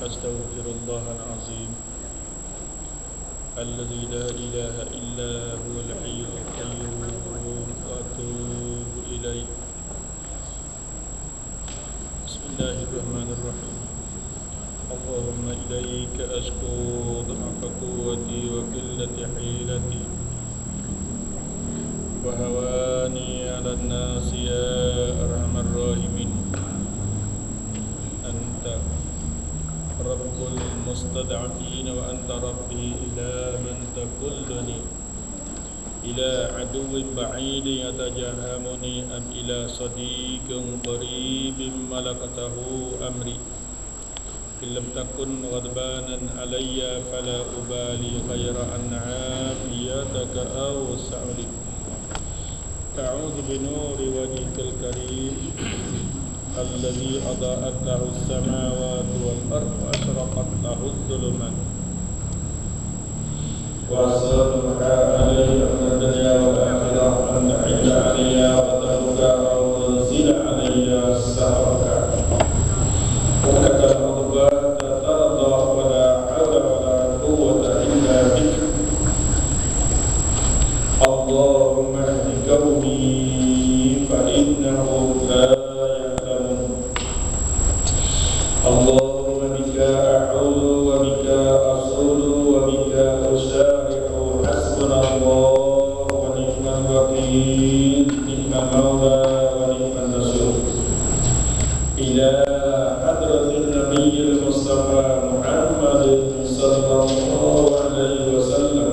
أستغفر الله العظيم الذي لا إله إلا هو الحي القيوم وأتوب إليه. بسم الله الرحمن الرحيم. اللهم إليك أشكو ضعف قوتي وقلة حيلتي وهواني على الناس يا أرحم الراحمين. أنت رب المستضعفين وأنت ربي إلى من تكلني، إلى عدو بعيد يتجهمني أم إلى صديق قريب ملكته أمري. إن لم تكن غضبانا علي فلا أبالي غير أن عافيتك أوسع لي. أعوذ بنور وجهك الكريم الذي أضاءت له السماوات والأرض وأشرقت له الظلمات وأسألك علي أن الدنيا والآخرة أن تحل علي وترك أو تنزل علي سهرك ولك الغضبان ترضى ولا حول ولا قوة إلا بك. اللهم اهد قومي فإنهم لا يعلمون. اللهم بك أعوذ وبك أصول وبك أشارع. حسبنا الله ونعم الوكيل، نعم المولى ونعم النصير. إلى حضرة النبي المصطفى محمد صلى الله عليه وسلم،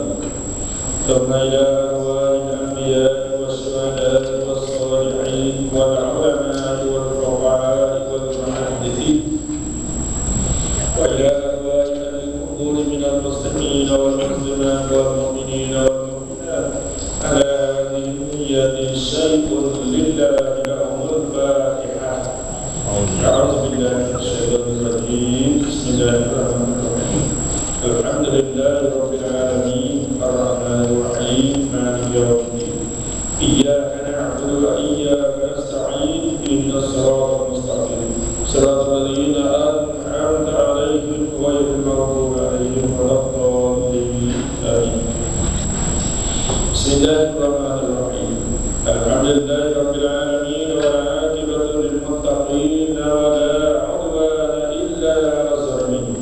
ثم إلى أرواح الأنبياء والشهداء والصالحين والعلماء والفقهاء والمحدثين، وإلى أرواح أهل القبور من المسلمين والمسلمات والمؤمنين والمؤمنات. على هذه النية شيء لله لهم الفاتحة. أعوذ بالله من الشيطان الرجيم. بسم الله الرحمن الرحيم. الحمد لله رب العالمين الرحمن الرحيم مالك يوم الدين. إياك نعبد وإياك نستعين اهدنا الصراط المستقيم صراط الذين أنعمت عليهم غير المغضوب عليهم ولا الضالين. آمين. بسم الله الرحمن الرحيم. الحمد لله رب العالمين والعاقبة للمتقين ولا عدوان إلا على الظالمين،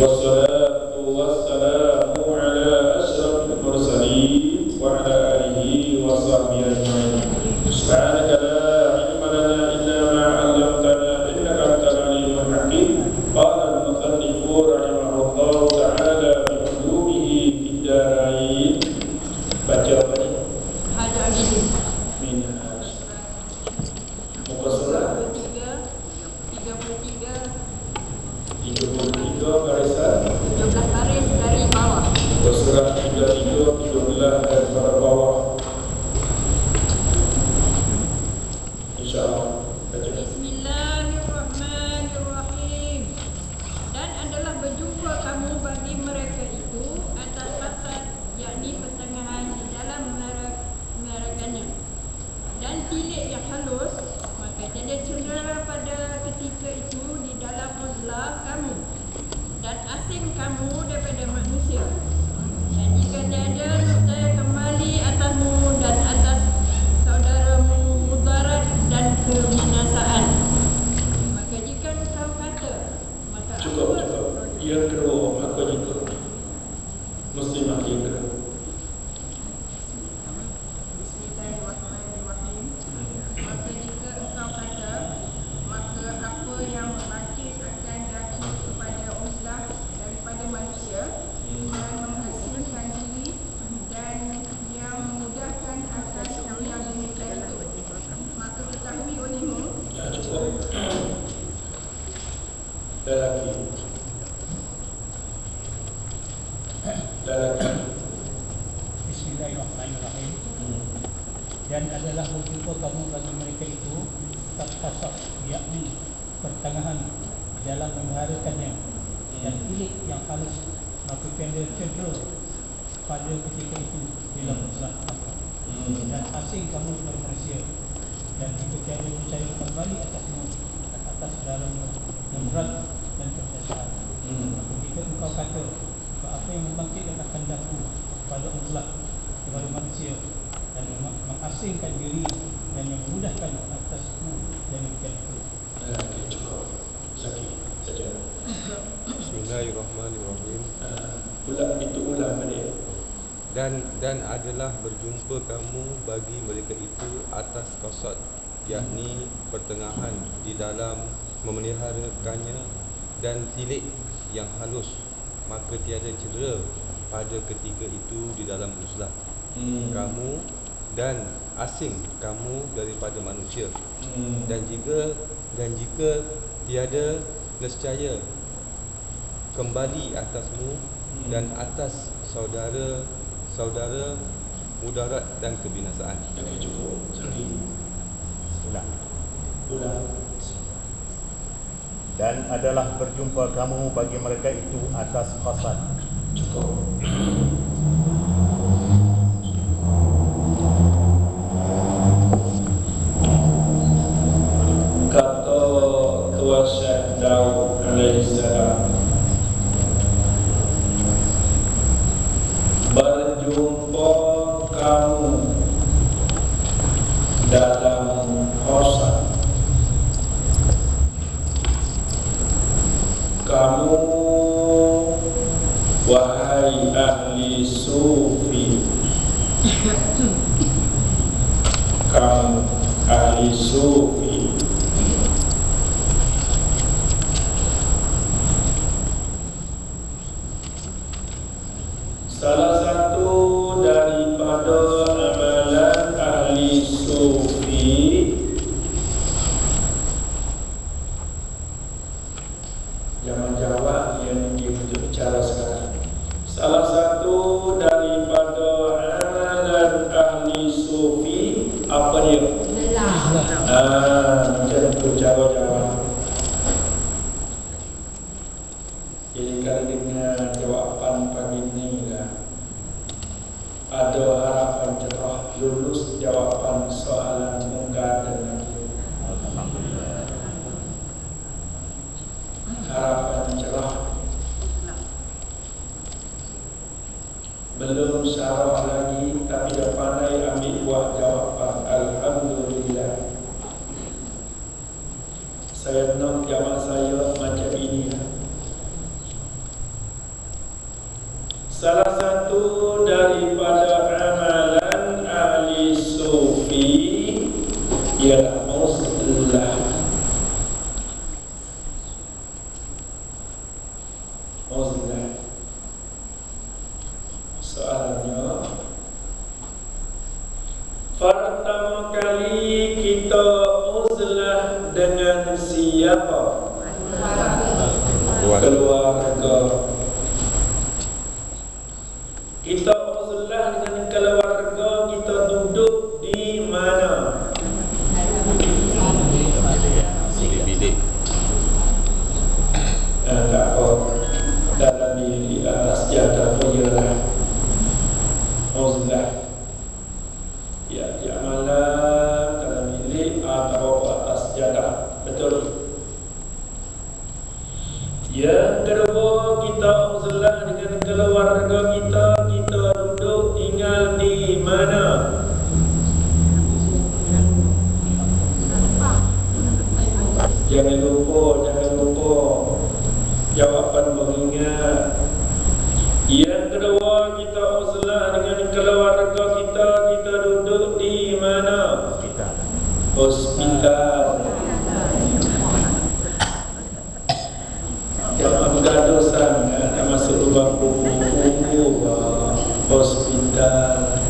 والصلاة والسلام على أشرف المرسلين وعلى آله وصحبه أجمعين. سبحانك لا علم لنا إلا ما علمتنا إنك أنت العليم الحكيم. قال المصنف رحمه الله تعالى بعلومه في الدارين. baca apa ni? Minhaj. Muka surat 33 barisan 17 baris dari bawah. Muka surat 33 13 daripada bawah. InsyaAllah baca. Bismillahirrahmanirrahim. Dan adalah berjumpa kamu bagi mereka itu atas batas, yakni pertengahan di dalam menarakannya, dan tilik yang halus, maka jadi cendera pada ketika itu di dalam uzlah kamu dan asing kamu daripada manusia. Dan jika tiada saya kembali atasmu dan atas saudaramu mudarat dan kebinasaan, maka jika engkau kata, maka cukup. Yang kedua, maka jika mesti mati yang kedua. Bismillahirrahmanirrahim. Maka jika engkau kata, maka apa yang bangkit akan daki kepada uzlah daripada manusia dan menghasilkan diri, dan yang memudahkan atas yang demikian itu, maka ketahui olehmu. Ya, cukup. Lelaki. Bismillahirrahmanirrahim. Dan adalah berjumpa kamu bagi mereka itu tak-tasab, yakni pertengahan dalam memeliharakannya, dan tilik yang halus, maka tiada cedera pada ketika itu dalam uzlah kamu, dan asing kamu dari manusia, dan jika tiada percaya kembali atasmu dan atas saudaramu mudarat dan kebiasaan. Jika engkau kata apa yang membangkitkan akan daku pada uzlah kepada manusia dan mengasingkan diri dan yang memudahkan atasku dan demikian itu. Cukup sakit saja. Bismillahirrahmanirrahim. Ulang balik. Dan adalah berjumpa kamu bagi mereka itu atas qasad, yakni pertengahan di dalam memeliharakannya, dan tilik yang halus, maka tiada cedera pada ketika itu di dalam uzlah kamu dan asing kamu daripada manusia. Dan jika tiada nescaya kembali atasmu dan atas saudara mudarat dan kebinasaan. Cukup sakit. Ulang. Dan adalah berjumpa kamu bagi mereka itu atas qasad. Cukup. Kata Tuan Syekh Daud alaihissalam, berjumpa kamu dalam qasad. Kamu wahai ahli sufi, kamu ahli sufi, salah satu daripada amalan ahli sufi jangan jawab yang dia bicara sekarang. Salah satu daripada amalan ahli sufi apa dia? Macam tu jawab. Jadi kalau dengar jawapan pagi ni lah, ada harapan cerah lulus jawapan soalan mungkar dan nakir. Harapan cerah. Belum syarah lagi tapi dah pandai ambil buah jawapan. Alhamdulillah. Saya nak jawab saya macam ini. Salah satu daripada amalan ahli sufi ialah uzlah. Uzlah. Soalannya, pertama kali kita uzlah dengan siapa? Keluarga. Kita uzlah dengan keluarga, kita duduk di mana? Bilik. Tak apa. Dalam bilik atas jadah pun ialah uzlah. Ya, di amalan dalam bilik atau atas jadah. Betul. Yang kedua, kita uzlah dengan keluarga kita. Kita duduk tinggal di mana? Jangan lupa jawapan mengingat. Yang kedua, kita uzlah dengan keluarga kita. Kita duduk di mana? Hospital. Jangan bergaduh sangat. Tak masuk lubang kuku. Hospital.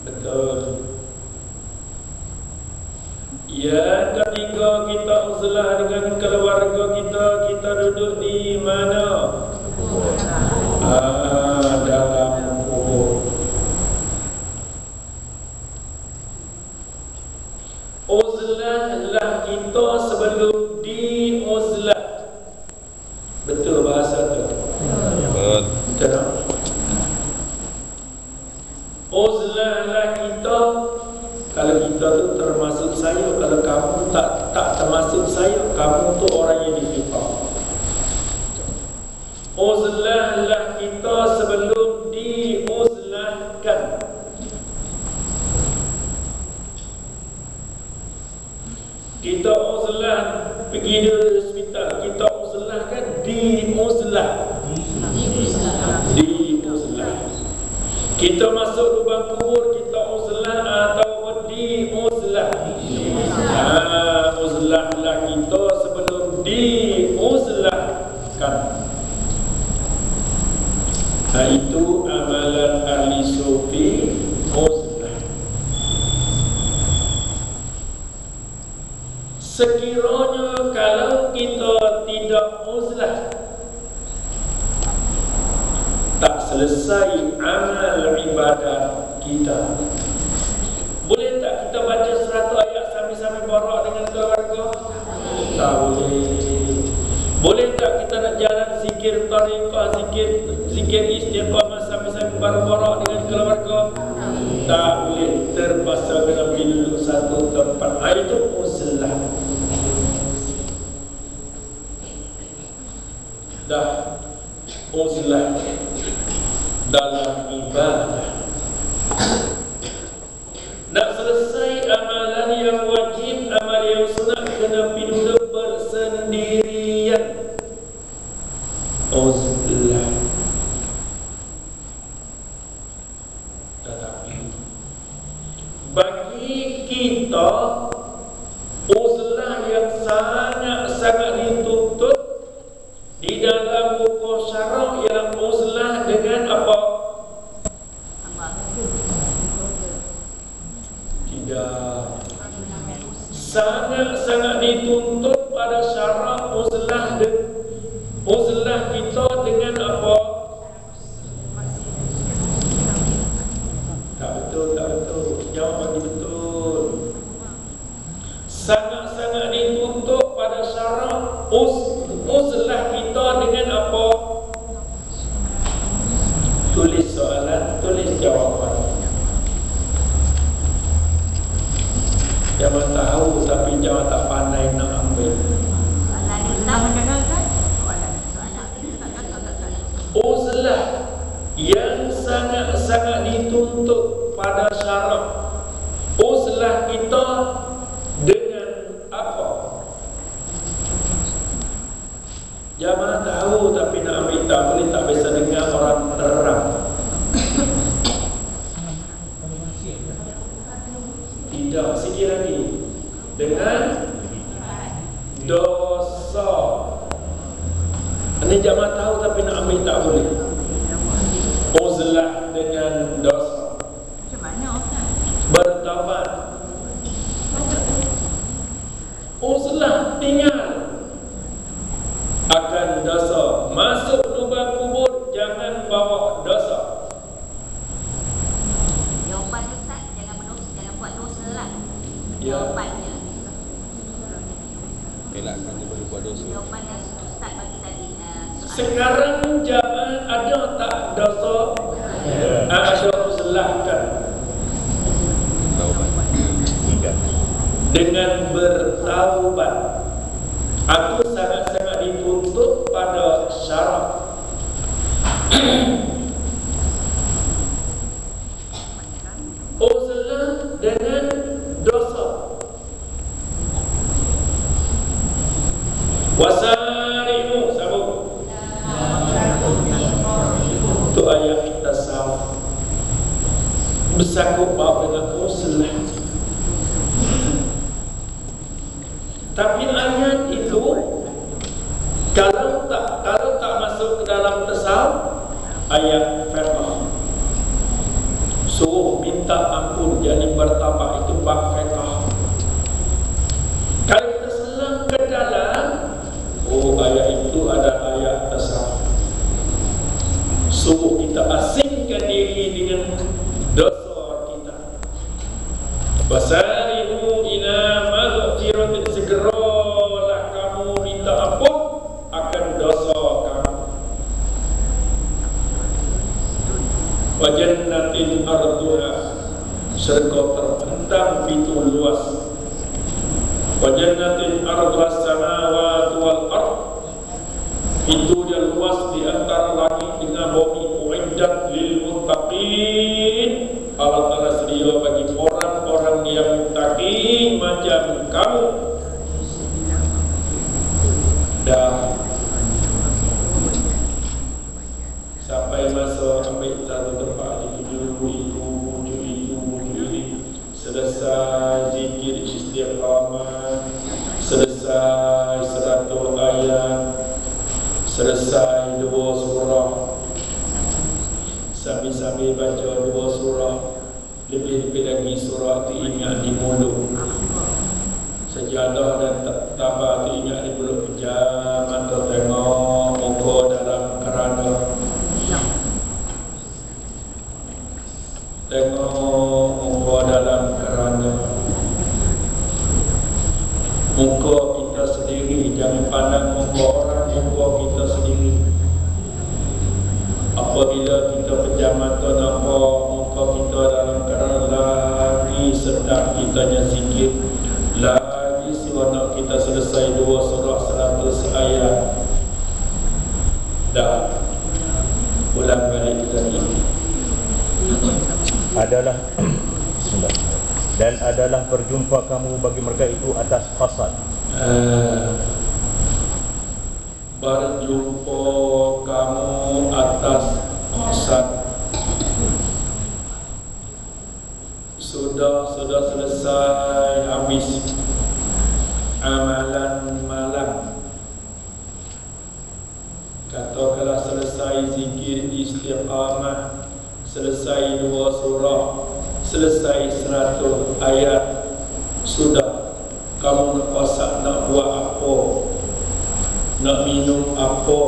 Betul. Yang ketiga, kita uzlah dengan keluarga kita. Kita duduk di mana? Dalam kubur. Uzlahlah kita sebelum di uzlah. Betul bahasa tu? Betul. Betul. Uzlahlah kita. Kalau kita tu termasuk saya, kalau kamu tak termasuk saya, kamu tu orang yang difitnah. uzlahlah kita sebelum diuzlahkan. Kita uzlah pergi di hospital, kita uzlahkan diuzlah. Diuzlah. Kita masuk lubang kubur, kita uzlah atau diuzlah. Uzlahlah kita sebelum diuzlahkan. Itu amalan ahli sufi, uzlah. Sekiranya kalau kita tidak uzlah, tak selesai amal ibadat kita. Boleh tak kita baca 100 ayat sambil-sambil borak dengan keluarga? Tak boleh. Boleh tak kita nak jalan zikir tariqah, zikir istiqamah sambil-sambil borak dengan keluarga? Tak boleh. Terpaksa kena pergi duduk satu tempat. Itu uzlah. Dah uzlah dalam ibadah. Nak selesai amalan yang wajib, amal yang sunat, kena pergi duduk bersendirian. Uzlah. Tetapi bagi kita, uzlah yang sangat-sangat dituntut di dalam buku syarah yang uzlah dengan apa? Tidak. Sangat-sangat dituntut pada syarah uzlah kita dengan apa? Tak betul, tak betul. Jawab bagi betul. Sangat-sangat dituntut pada syarah uzlah kita dengan apa? Tulis soalan, tulis jawapan. Jangan tahu tapi jangan tak pandai nak ambil. Uzlah yang sangat-sangat dituntut pada syarak. Uzlah kita dengan apa? Jangan tahu tapi nak ambil, tak boleh, tak bisa dengar orang terang. Tidak, sikit lagi. Dengan dosa. Ini jangan tahu tapi nak ambil, tak boleh. Uzlah dengan dosa. Macam mana Ustaz? Bertaubat. Uzlah tinggal akan dosa. Masuk lubang kubur, jangan bawa dosa. Jawapan Ustaz, jangan buat dosa lah. Ya. Jawapannya. Elakkan daripada buat dosa. Jawapan yang Ustaz bagi tadi. Sekarang jangan ada tak dosa. Ada uzlahkan Taubat. dengan bertaubat. Aku sangat-sangat dituntut pada syarat. Uzlah dengan dosa. Wasari'u, sambung. Itu ayat tasawuf. Bersangkut bahawa dengan uzlah. Tapi ayat itu kalau tak masuk ke dalam tasawuf, ayat fiqh. Suruh minta ampun, jadi bertaubat, itu bab fiqh. Kalau kita selang ke dalam, ayat itu ada ayat tasawuf. Suruh kita asingkan diri dengan dosa kita. Wasari'u ila maghfiratin, segeralah kamu minta ampun akan dosa kamu. Wa jannatin arduha, surga terbentang pintu luas. Wa jannatin arduha samawati wal ard, pintu dia luas di antara kamu. Dah sampai masa ambil satu tempat dituju itu, ini. Selesai zikir istiqamah, selesai 100 ayat, selesai 2 surah, sambil-sambil baca 2 surah, lebih-lebih lagi surah itu ingat di mulut, sejadah dan tambah itu ingat di mulut, pejam atau tengok muka dalam keranda, tengok muka dalam keranda, muka kita sendiri, jangan pandang muka orang, muka kita sendiri. Apabila kita pejam mata nampak muka kita dalam keranda, lagi sedap kitanya zikir, lagi seronok kita selesai 2 surah 100 ayat. Dah ulang balik lagi. Adalah dan adalah berjumpa kamu bagi mereka itu atas qasad. Berjumpa kamu atas qasad. Sudah selesai habis amalan malam. Katakanlah selesai zikir istiqamah, selesai 2 surah, selesai 100 ayat, sudah kamu nak puasa, nak buat apa, nak minum apa,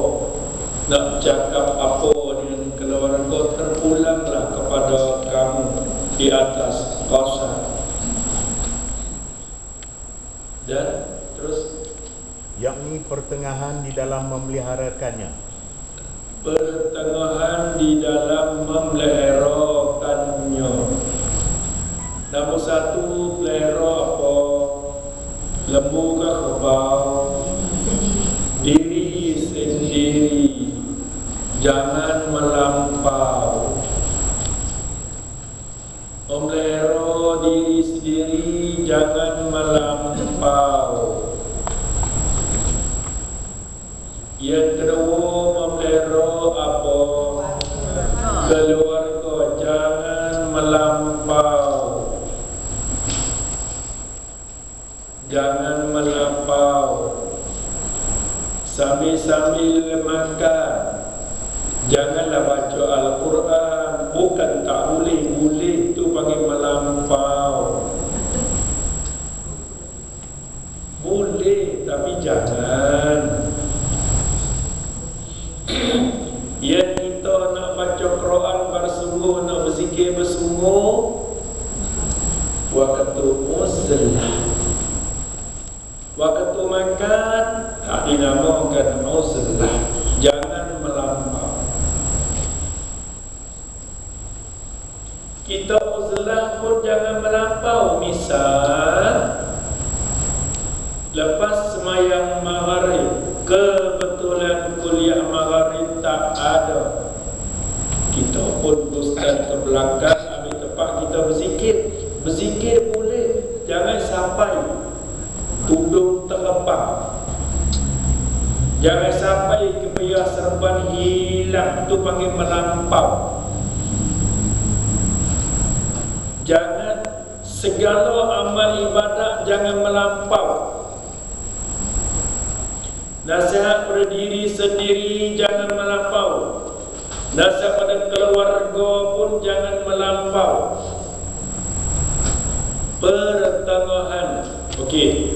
nak cakap apa dengan keluarga, terpulanglah kepada kamu di atas qasad. Dan terus, yakni pertengahan di dalam memeliharakannya. Pertengahan di dalam memeliharakannya. Nombor 1, pelihara apa? Lembu ke kerbau? Diri sendiri, jangan melampau. Memelihara diri sendiri, jangan melampau. Yang kedua, memelihara apa? Keluarga, jangan melampau. Jangan melampau. Sambil-sambil makan, janganlah baca Al-Quran. Bukan tak boleh, boleh tu panggil melampau. Boleh, tapi jangan. Yang kita nak baca Quran bersungguh, nak berzikir bersungguh, waktu uzlah, waktu makan tak dinamakan uzlah. Jangan melampau. Kita uzlah pun jangan melampau. Misal lepas semayang maghrib, kebetulan kuliah maghrib tak ada, kita pun ustaz ke belakang ambil tempat kita berzikir. Berzikir boleh, jangan sampai tudung terlepas, jangan sampai kepayah serban hilang, tu panggil melampau. Jangan segala amal ibadat jangan melampau. Nasihat pada diri sendiri jangan melampau. Nasihat pada keluarga pun jangan melampau. Pertengahan. Okey.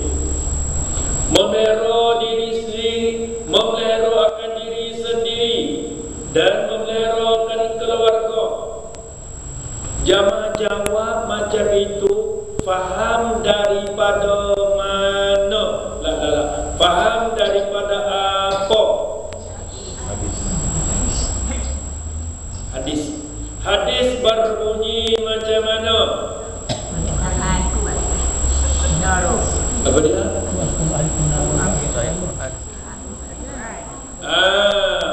Memelihara diri sendiri, memelihara akan diri sendiri dan memeliharakan keluarga. Jamaah jawab macam itu, faham daripada mana? Faham daripada apa? Hadis. Hadis berbunyi macam mana? Apa dia?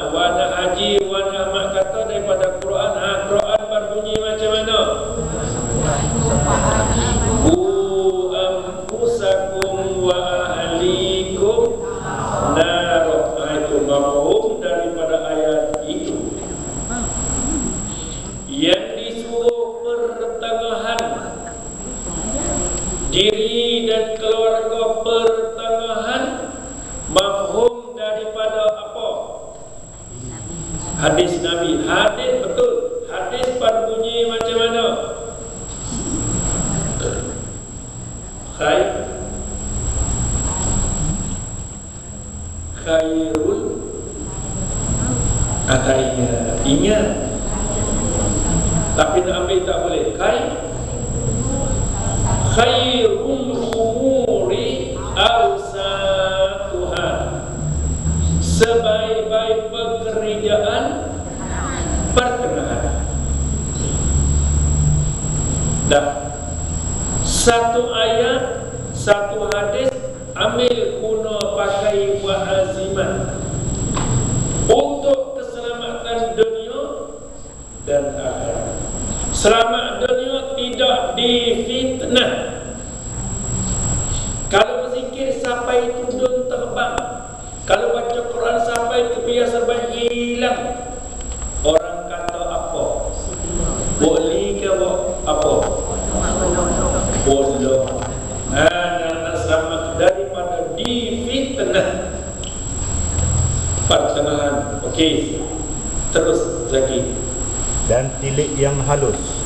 Wana haji, wana mak kata daripada Quran. Quran berbunyi macam mana? Bu anfusakum diri dan keluarga pertengahan mafhum daripada apa? Hadis Nabi. Hadis betul. Hadis berbunyi macam mana? Khairul Atainya. Ingat. Tapi nak ambil tak boleh. Khairul umuri awsatuha. Sebaik-baik pekerjaan pertengahan. Dah. Satu ayat, satu hadis, ambil guna pakai wa'aziman untuk keselamatan dunia dan akhirat. Selamat dunia tidak difitnah. Kalau berzikir sampai tudung terbang, kalau baca Quran sampai kebiasaan hilang, orang kata apa? Boleh ke apa? Bodoh. Nak selamat daripada difitnah pertengahan. Okey. Terus Zaki. Dan tilik yang halus.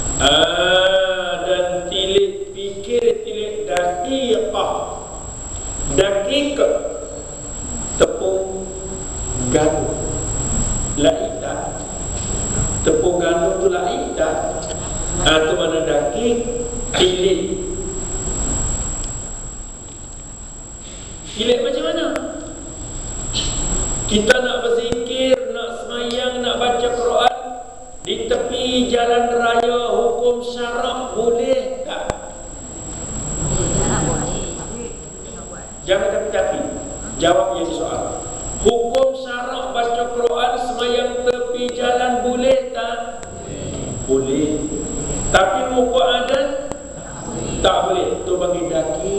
Dan tilik fikir, tilik daqiqah. Daqiq tepung gandum. Laita. Tepung gandum tu laita. Itu mana daqiq, tilik. Tilik macam mana? Kita nak berzikir, nak semayang, nak baca Quran di tepi jalan raya, hukum syarak boleh tak? Jangan tapi-tapi. Jawab yang soal. Hukum syarak baca Quran, semayang tepi jalan boleh tak? Boleh. Tapi hukum adat tak boleh. Itu bagi daki.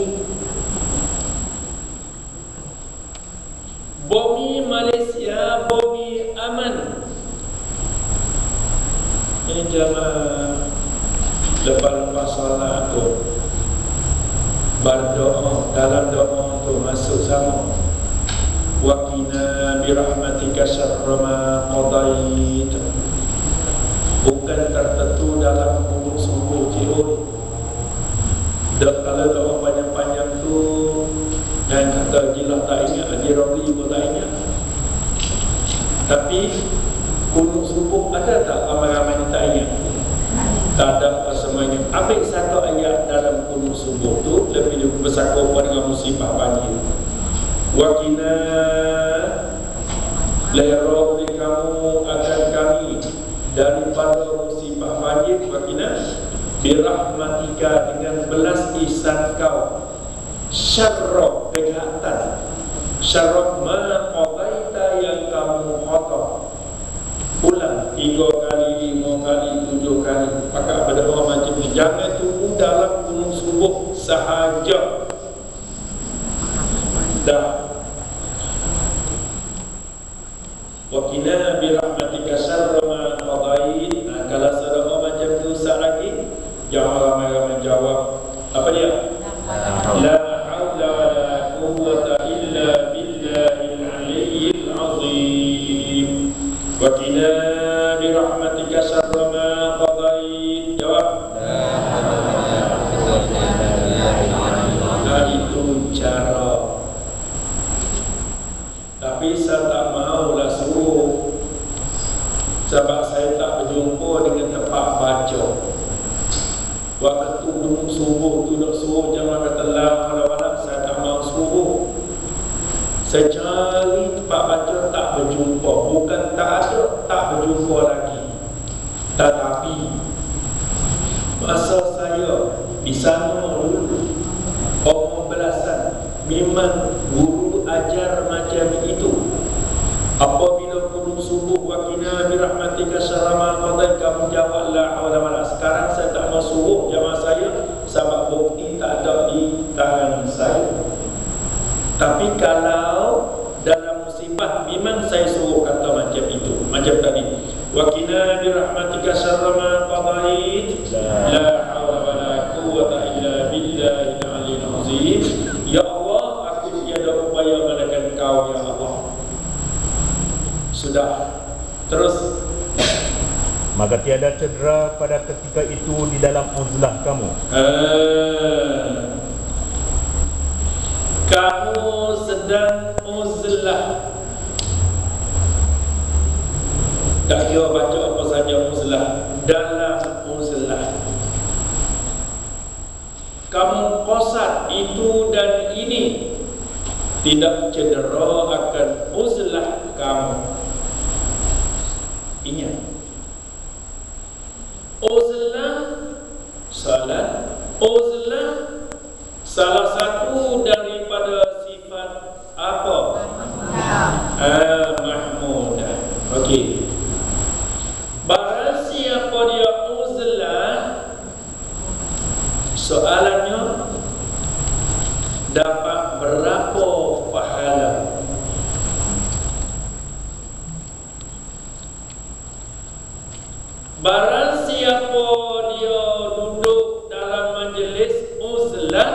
Bumi Malaysia, bumi aman. Ini jamaah lepas salat tu berdoa, dalam doa tu masuk sama waqina birahmatika syarra ma qadait. Bukan tertentu dalam umur subuh jiun. Kalau doa panjang-panjang tu dan kata jilah tak ingat, Haji Ramli pun tak ingat. Tapi kunut subuh ada tak ramai-ramai ni tak ingat? Tak ada semuanya. Ambil satu ayat dalam kunut subuh tu lebih bersakut dengan musibah banjir. Waqina lehro beri kamu akan kami daripada musibah banjir. Waqina birahmatika dengan belas ihsan kau syarra kejahatan syarra ma qadaita yang kamu qada. Ulang 3 kali, 5 kali, 7 kali. Pakai pada orang macam ni. Jangan tunggu dalam kunut subuh sahaja. Dah. Waqina birahmatika syarra ma qadait. Kalau saudara macam tu sat lagi, jangan ramai-ramai jawab. Apa dia? La haula wala quwwata illa billahil aliyyil azim. Waqina birahmatika syarra ma qadait. Jawab. Nah, itu cara. Tapi saya tak maulah suruh, sebab saya tak berjumpa dengan tempat baca. Waktu duduk subuh tu nak suruh jangan kata la wala, saya tak mau suruh. Saya cari tempat baca tak berjumpa. Bukan tak ada, tak berjumpa lagi. Tetapi masa saya di sana dulu umur belasan, memang guru ajar macam itu. Apabila kunut subuh waqina birahmatika syarra ma qadait, kamu jawab la haula wala. Sekarang saya tak mau suruh jamaah saya sebab bukti tak ada di tangan saya. Tapi kalau dalam musibah memang saya suruh kata macam itu. Macam tadi waqina birahmatika syarra ma qadait, la haula wala quwwata illa billahil ada cedera pada ketika itu di dalam uzlah kamu. Kamu sedang uzlah. Tak kira baca apa saja uzlah, dalam uzlah kamu qasad itu dan ini, tidak cedera akan uzlah kamu. Ingat, uzlah salat, uzlah salah satu daripada sifat apa? Mahmudah. Okey. Barang siapa dia uzlah, soalannya dapat berapa pahala? Barang siapa dia duduk dalam majlis uzlah,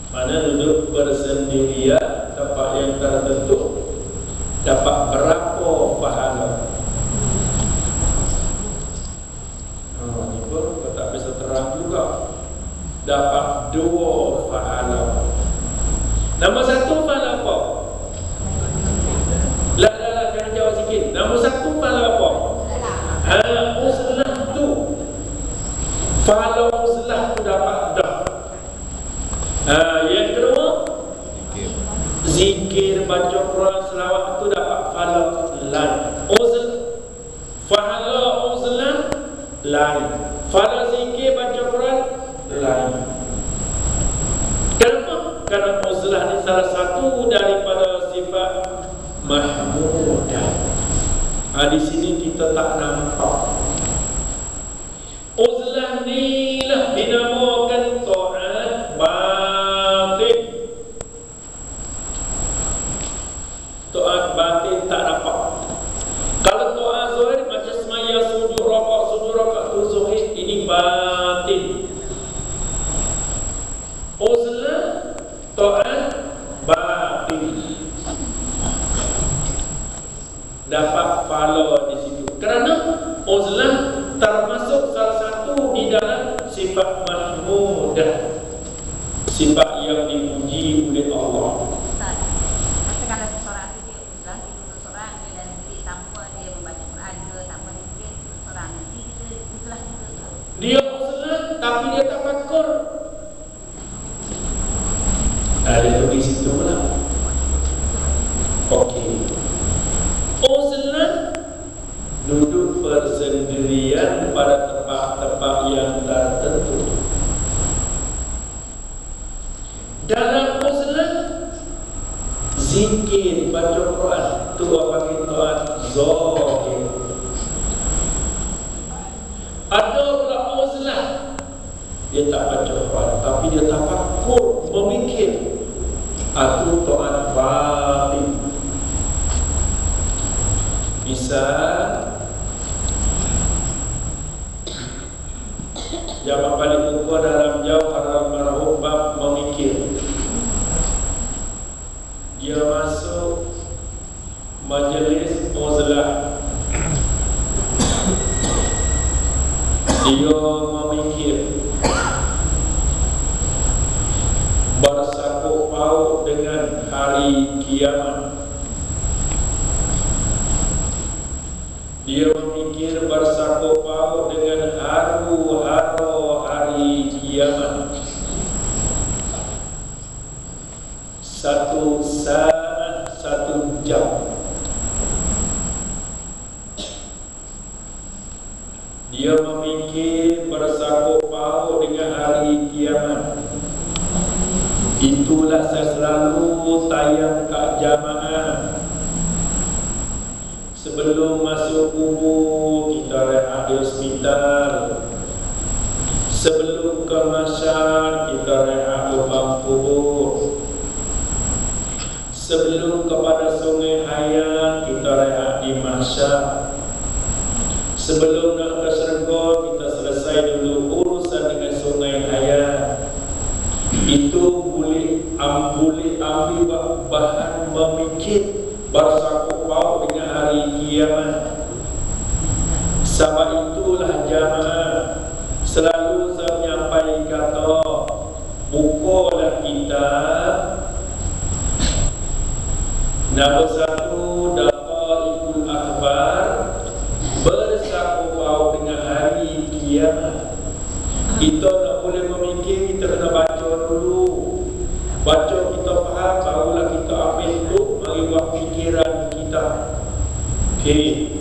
mana duduk bersendirian, tempat yang tertentu, dapat berapa pahala? Ini pun tak bisa terang juga. Dapat 2 pahala. Nombor 1 pahala apa? Kena jawab sikit. Nombor 1 pahala apa? Uzlah tu. Pahala uzlah tu dapat dah. Yang kedua, zikir, baca Quran, selawat tu dapat pahala lain. Pahala uzlah lain. Pahala zikir, baca Quran lain. Kenapa? Kerana uzlah ni salah satu daripada sifat mahmudah. Di sini kita tak nampak. Uzlah ni lah dinamakan ta'at batin. Ta'at batin tak nampak. Kalau ta'at zahir macam semaya sujud rakaat tu zahir, ini batin. Uzlah ta'at batin, dapat pahala di situ. Kerana uzlah termasuk salah satu di dalam sifat mahmudah, sifat yang dipuji oleh Allah. Ustaz, kalau seseorang itu dia uzlah, dia duduk seorang, dia dalam diri tanpa dia membaca Quran ke, tanpa dia seorang, nanti kita uzlah juga. Dia uzlah tapi dia tafakkur. Dia pergi situ lah. Okey. Uzlah duduk bersendirian pada tempat-tempat yang tertentu. Dalam uzlah, zikir, baca Quran, tu apa kita zahir. Ada pula uzlah, dia tak baca Quran tapi dia tafakkur, memikir. Aku ta'at batin. Bisa jawab paling buku dalam Jauharul Marhum bab memikir. Dia masuk majlis uzlah, dia memikir, bersangkut paut dengan hari kiamat. Dia memikir bersangkut paut dengan haru-haru hari kiamat. 1 saat, 1 jam. Dia memikir bersangkut paut dengan hari kiamat. Itulah saya selalu tayang kat jamaah. Sebelum masuk kubur, kita rehat di hospital. Sebelum ke masyar, kita rehat di bang kubur. Sebelum kepada sungai hayat, kita rehat di masyar. Sebelum nak ke syurga, kita selesai dulu urusan dengan sungai hayat. Itu boleh ambil bahan memikir bersangkut paut dengan hari kiamat. Sebab itulah sampai kata bukalah kitab. Nombor satu, Daqaiqul Akhbar, bersangkut dengan hari kiamat. Kita nak boleh memikir, kita kena baca dulu. Baca kita faham, barulah kita ambil tu, mari buat fikiran kita. Okey.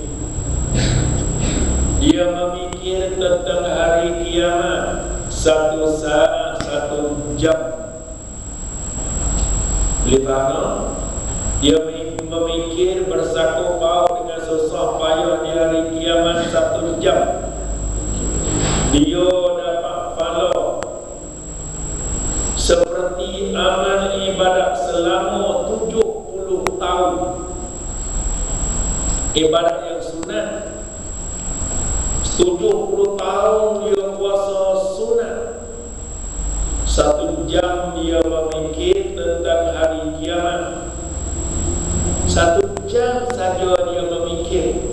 Dia memikir tentang hari kiamat, satu saat, satu jam. Boleh faham? Dia memikir bersangkut paut dengan susah payah di hari kiamat satu jam. Dia dapat pahala seperti amal ibadat selama 70 tahun. Ibadat yang sunat 70 tahun dia puasa sunat. 1 jam dia memikir tentang hari kiamat. 1 jam saja dia memikir.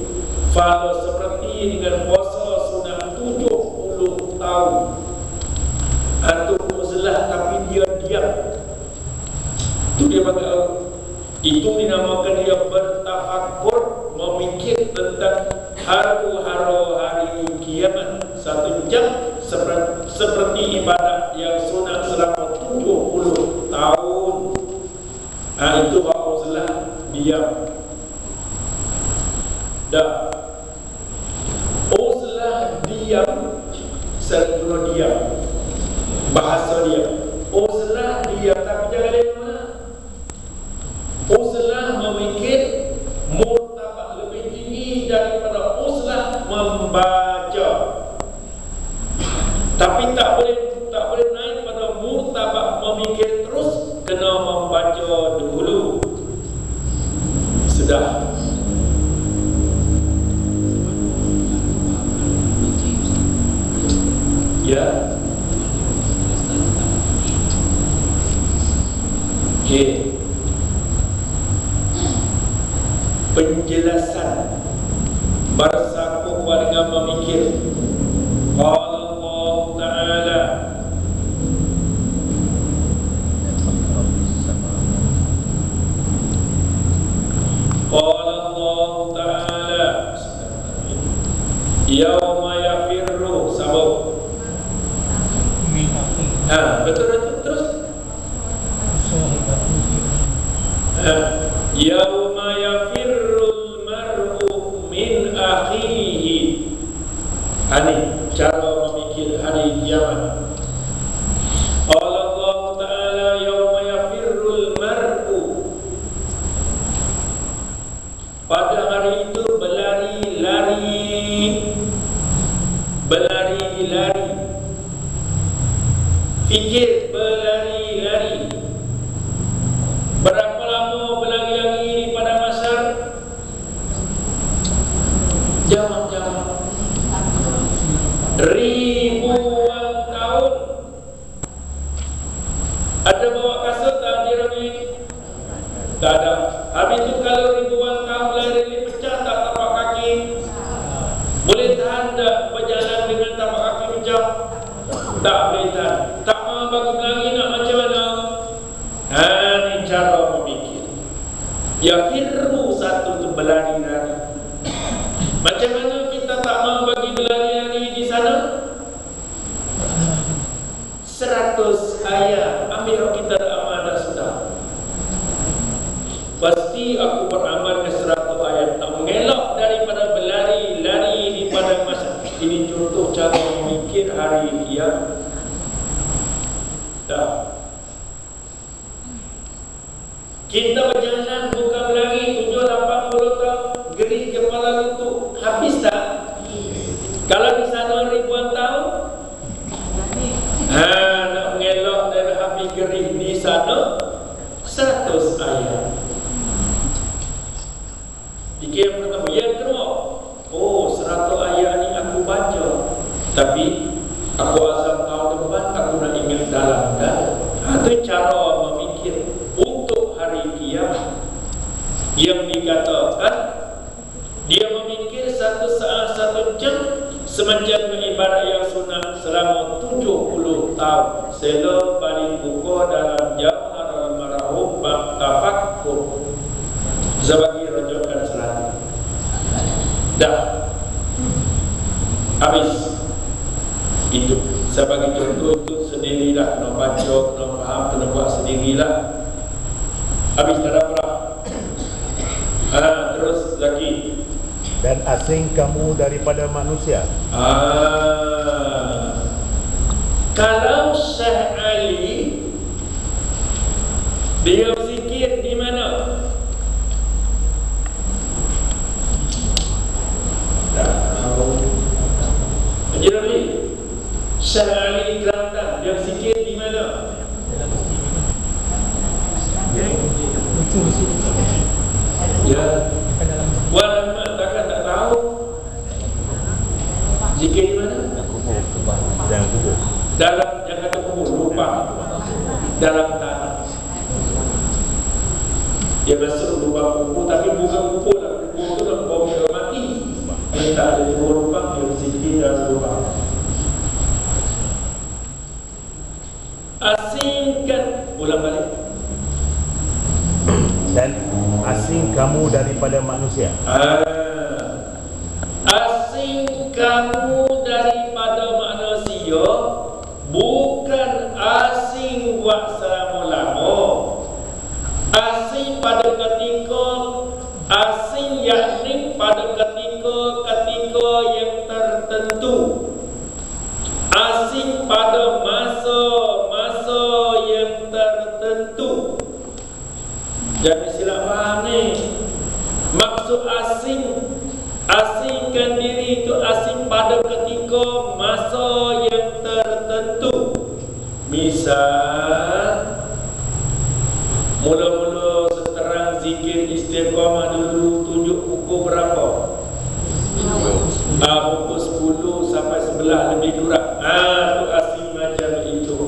Pahala seperti dengan puasa sunat 70 tahun. Atau uzlah tapi dia diam. Itu dia panggil, itu dinamakan dia bertafakur, memikir tentang haru-haru hari kiamat. 1 jam seperti ibadat yang sunat selama 70 tahun. Itu uzlah, diam. Dah. Uzlah diam, serta diam. Bahasa dia uzlah diam, tapi jangan lama. Uzlah memikir martabat lebih tinggi daripada uzlah membaca. Tapi tak boleh naik pada martabat memikir terus, kena membaca dulu. Sudah. Ya. Okey. Penjelasan bersangkut dengan memikir. Qala Allah Ta'ala, Qala Allah Ta'ala, yauma yafirru sabab. Betul terus. Yauma yafirrul mar'u min akhihi. Ini cara memikir hari kiamat. Allah Ta'ala yauma yafirrul mar'u, pada hari itu berlari-lari. Fikir berlari-lari. Berapa lama berlari-lari di padang mahsyar? Jam-jam, ribuan tahun. Ada bawa kasut tak dia ni? Tak ada. Habis itu kalau ribuan tahun lari pecah tak tapak kaki? Boleh tahan tak berjalan dengan tapak kaki pecah? Tak boleh tahan. Tak mahu bagi berlari nak macam mana? Ini cara memikir. Ya firru, satu tu berlari-lari. Macam mana kita tak mahu bagi berlari-lari di sana? 100 ayat. Ambil kita amal dah sudah. Pasti aku beramal ke 100 ayat. Tak mengelak daripada berlari-lari di padang mahsyar. Ini contoh cara memikir hari kiamat. Tak. Kita berjalan bukan berlari 70-80 tahun, geri kepala lutut, habis tak? Kalau di sana ribuan tahun, nak mengelak dan habis geri di sana 100 ayat. Fikir yang pertama. Yang kedua, 100 ayat ni aku baca, tapi aku azam tahun depan aku nak ingat dalam. Itu cara memikir untuk hari kiamat. Yang dikatakan dia memikir 1 saat 1 jam semacam ibadat yang sunat selama 70 tahun. Sela balik buku dalam Jawharul Marahum bab tafakkur sebagai rujukan selalu. Dah habis. Itu sebagai contoh itu sendirilah, kena baca, kena faham, kena buat sendirilah. Habis dah berapa? Terus lagi. Dan asing kamu daripada manusia. Kalau Syekh Ali dia berzikir di mana? Haji Ramli, Syekh Ali Kelantan dia berzikir di mana? Ya. Wan Ahmad takkan tak tahu zikir di mana? Dalam kubur. Dalam, jangan kata kubur, lupa. Dalam tanah. Dia masuk lubang kubur, tapi bukan kubur lah. Kubur tu lah bom mati. Dia tak ada lubang, dia berzikir dalam lubang. Asingkan, ulang balik. Dan asing kamu daripada manusia. Asing kamu daripada manusia, bukan asing buat selama-lama. Asing pada ketika, asing yakni pada ketika yang tertentu. Asing pada masa-masa yang tertentu. Jangan silap faham ni. Maksud asing, asingkan diri itu asing pada ketika masa yang tertentu. Misal mula-mula seterang zikir istiqamah dulu, tunjuk pukul berapa? Pukul 10 sampai 11 lebih kurang. Tu asing macam itu.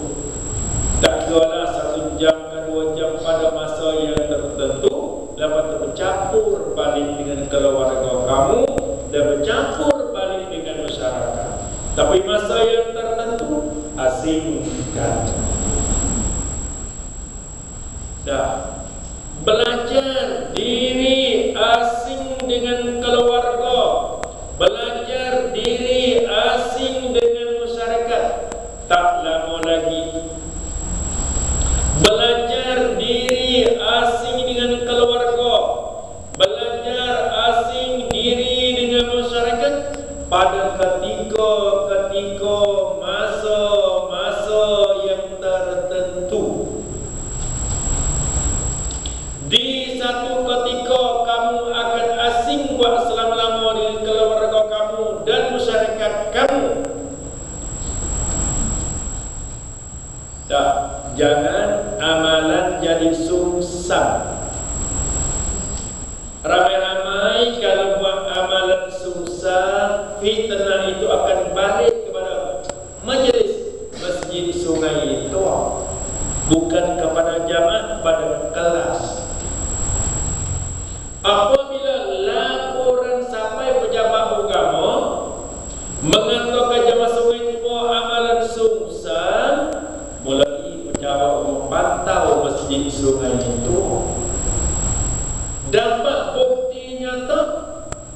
Tak kira lah 1 jam dan 2 jam pada masa yang tertentu. Lepas tu bercampur balik dengan keluarga kamu dan bercampur balik dengan masyarakat. Tapi masa yang tertentu asingkan. Dah. Belajar diri asing dengan keluarga. Belajar diri asing dengan masyarakat. Tak lama lagi. Belajar diri asing dengan keluarga. Belajar asing diri dengan masyarakat pada ketika masa-masa yang tertentu. Di satu ketika kamu akan asing buat selama-lama dengan keluarga kamu dan masyarakat kamu. Tak, jangan amalan jadi sungsang. Ramai-ramai kalau buat amalan sungsang, fitnah itu akan balik kepada majlis masjid Sungai Tua, bukan kepada jamaah, pada kelas. Apabila laporan sampai pejabat agama mengatakan jamaah Sungai Tua amalan sungsang, mulai pejabat memantau masjid Sungai Tua. Dapat bukti nyata,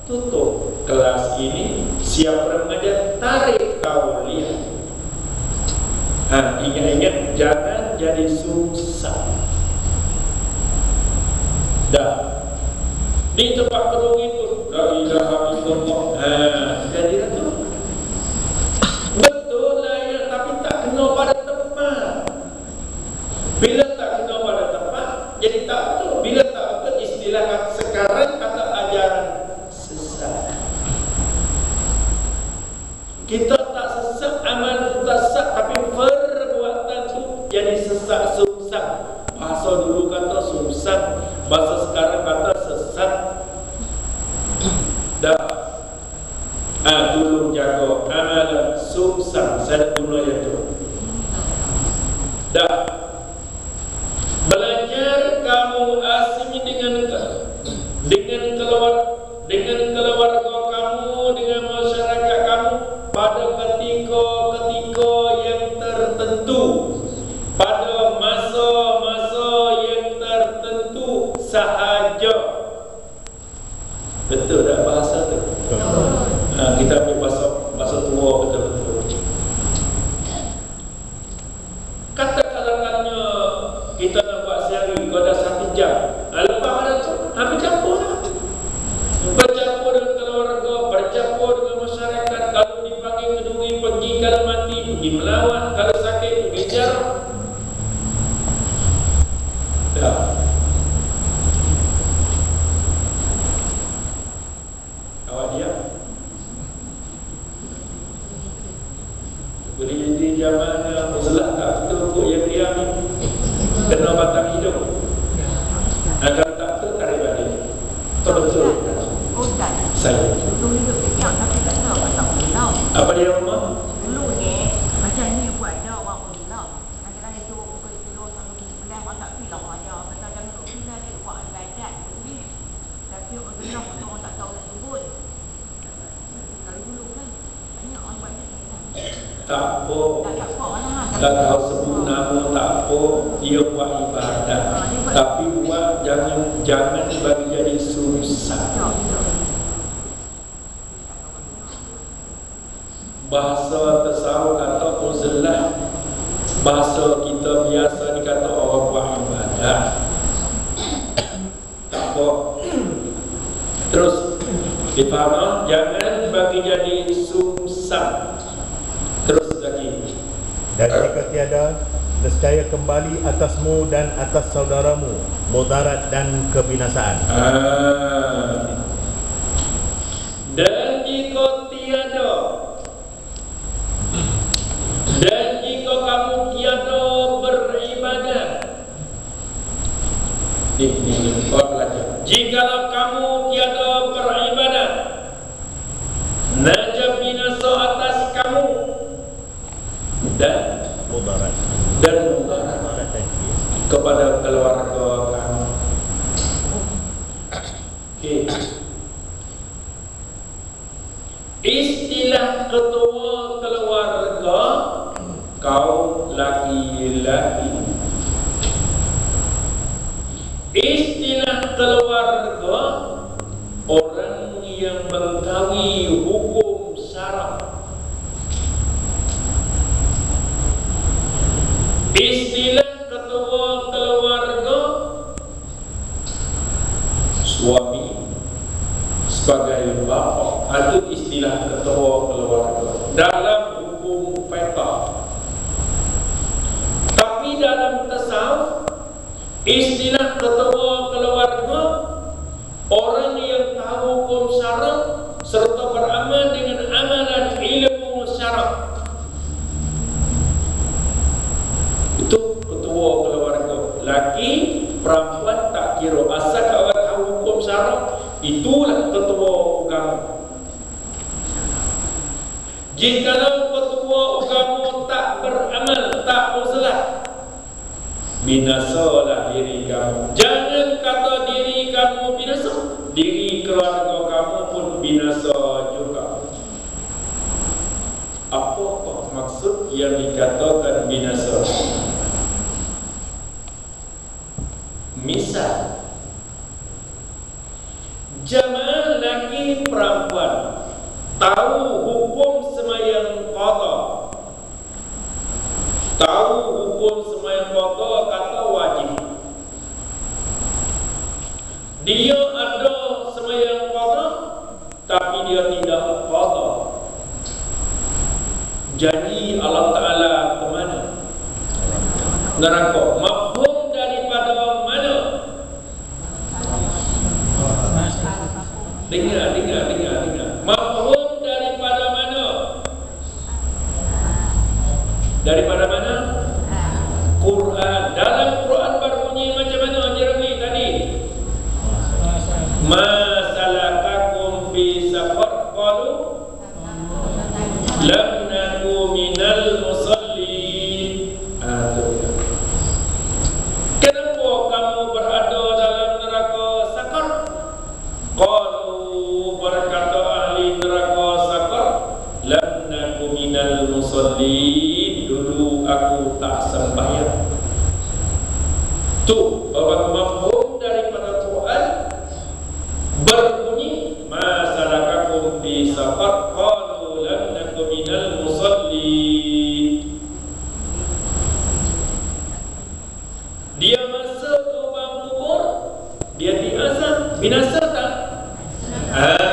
tutup kelas ini. Siapa mengajar, tarik kauliah. Ingat-ingat, jangan jadi sungsang. Dah. Di tempat kerung itu, la ilaha illallah. Jadilah tu. Betul lah ya, tapi tak kena pada tempat. Bila tak kena pada tempat, jadi tak betul. Bila tak betul, istilah sekarang kata ajaran sesat. Kita tak sesat, amal tak sesat, tapi perbuatan tu jadi sesat, sungsang. Bahasa dulu kata sungsang, bahasa sekarang kata sesat. Dah. Tolong jaga amalan sungsang. Saya guna yang tu. jamana uzlah tak betul kok yang dia ni kena batang hidup. Kalau tak betul tarik balik. Betul. Ustaz, Saya. dulu hidup kejam tapi tak tahu tak tahu. Apa dia rumah? Dulu ni macam ni buat dah orang bilang. Kadang-kadang dia suruh buka tidur sampai sebelah orang tak bilang aja. Kadang-kadang duduk bila dia buat ibadat ni. Tapi orang bilang orang tak tahu nak sebut. Kalau dulu kan banyak orang buat ni. Tak apa. Tak apa lah. Tak tahu sebut nama tak apa. Dia buat ibadat. Tapi buat jangan bagi jadi susah. Bahasa tasawuf kata uzlah. Bahasa kita biasa dikata orang buat ibadat. Tak apa. Terus difaham, jangan bagi jadi susah. Terus lagi. Dan jika tiada, nescaya kembali atasmu dan atas saudaramu mudarat dan kebinasaan. Dan jika tiada, dan jika kamu tiada beribadat, ini kau belajar. Jikalau kamu tiada beribadat, najab binasa atas kamu dan Mudarat. mudarat kepada keluarga kamu. Okay. Istilah ketua keluarga kaum laki-laki. Istilah keluarga orang yang mengetahui hukum syarak. Istilah ketua keluarga suami sebagai bapa, itu istilah ketua keluarga dalam hukum fiqh. Tapi dalam tasawuf istilah ketua keluarga orang yang tahu hukum syarak serta beramal dengan amalan ilmu syarak. Itu ketua keluarga. Laki, perempuan tak kira. Asal orang tahu hukum syarak, itulah ketua agama. Jikalau ketua agama tak beramal, tak uzlah, binasalah diri kamu. Jangan kata diri kamu binasa, diri keluarga kamu pun binasa juga. Apakah maksud yang dikatakan binasa? Misal, jamaah laki perempuan tahu hukum semayang qada, tahu hukum semayang qada kata wajib. Dia ada semayang qada tapi dia tidak qada. Jadi Allah Ta'ala ke mana? Neraka. Mafhum daripada mana? Dengar. Mafhum daripada mana? Daripada mana? Quran. Dalam Quran berbunyi macam mana Jeremy tadi? Ma salakakum fi saqar qalu lam naku minal musallin. Kenapa kamu berada dalam neraka sakar? Qalu, berkata ahli neraka sakar, lam naku minal musallin, dulu aku tak sembahyang. Tu mafhum daripada Quran berbunyi ma salakakum fi saqar qalu lam naku minal musallin. Dia masuk ke lubang kubur, dia diazab, binasa tak?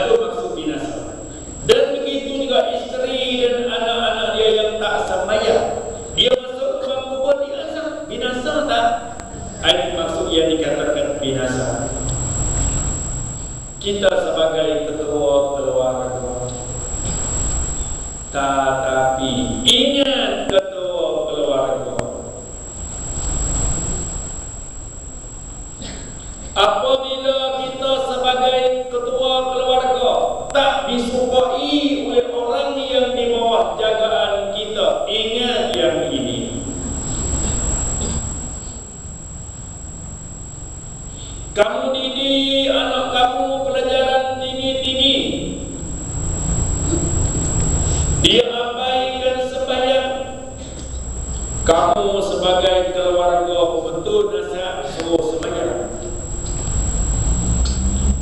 Itu maksud binasa. Dan begitu juga isteri dan anak-anak dia yang tak sembahyang, dia masuk ke lubang kubur, diazab, binasa tak? Ini maksud yang dikatakan Kamu sebagai keluarga betul nasihat suruh semayang.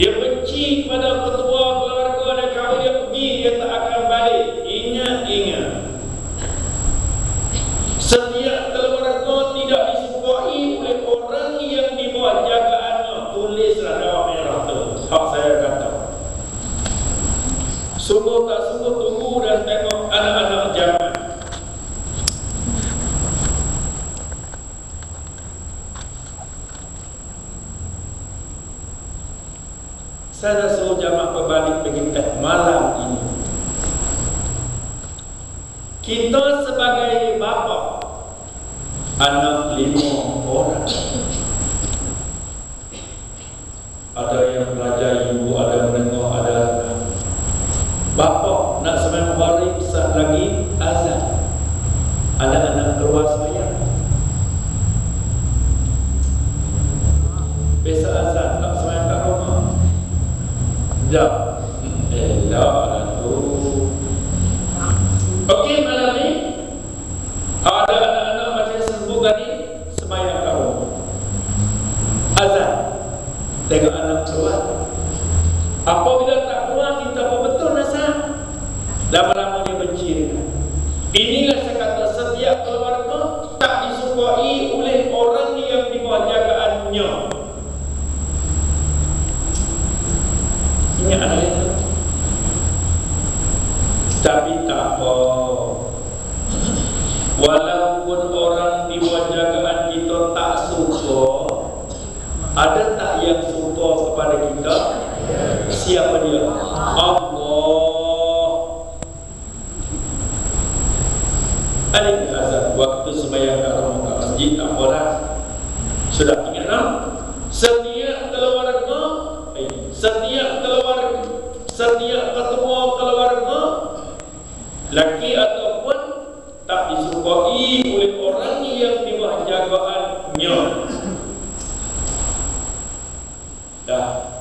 Dia benci kepada ketua keluarga dan kalau dia pergi dia tak akan balik. Ingat. Setiap keluarga tidak disukai oleh orang yang di bawah jagaannya. Tulislah dalam merah tu. Hak saya kata. Sungguh tak sungguh tunggu dan tengok anak-anak zaman. Saya suruh jamaah berbalik pergi teh malam ini. Kita sebagai bapa, anak 5 orang. Ada yang belajar ibu, ada menengok, ada bapa nak sembahyang maghrib saat lagi azan. Anak-anak keluar sembahyang. Besok azan tak sembahyang kat rumah. Sekejap. Elok tu. Okey, malam ni ada anak-anak macam sebut tadi sembahyang kat rumah. Azan. Tengok anak keluar. Apabila tak keluar, kita pun betul nasihat. Lama-lama dia benci dengan. Inilah saya kata setiap keluarga tak disukai oleh orang yang di bawah jagaannya. Ingat ayat itu. Tapi tak apa. Walaupun orang di bawah jagaan kita tak suka, ada tak yang suka kepada kita? Siapa dia? Allah. Alif azan waktu sembahyang kat rumah kat masjid tak boleh. Sudah ingat tak? Setiap ketua keluarga laki ataupun tak disukai oleh orang yang di bawah jagaannya. Dah.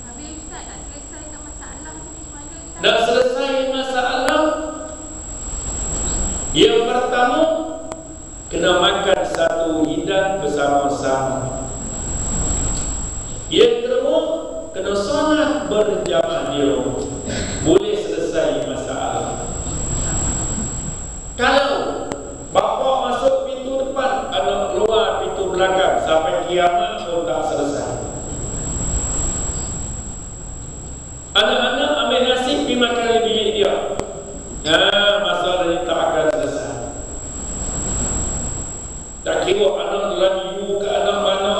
Habis Ustaz nak selesaikan masalah tu di mana Ustaz? Nak selesai masalah. Yang pertama, kena makan satu hidangan bersama-sama. Yang kedua, kena solat berjamaah di rumah. Boleh selesai masalah. Kalau bapa masuk pintu depan, anak keluar pintu belakang, sampai kiamat pun tak selesai. Anak-anak ambil nasi pergi makan di bilik dia. Masalah ini tak akan selesai. Tak kira anak dalam ibu ke anak mana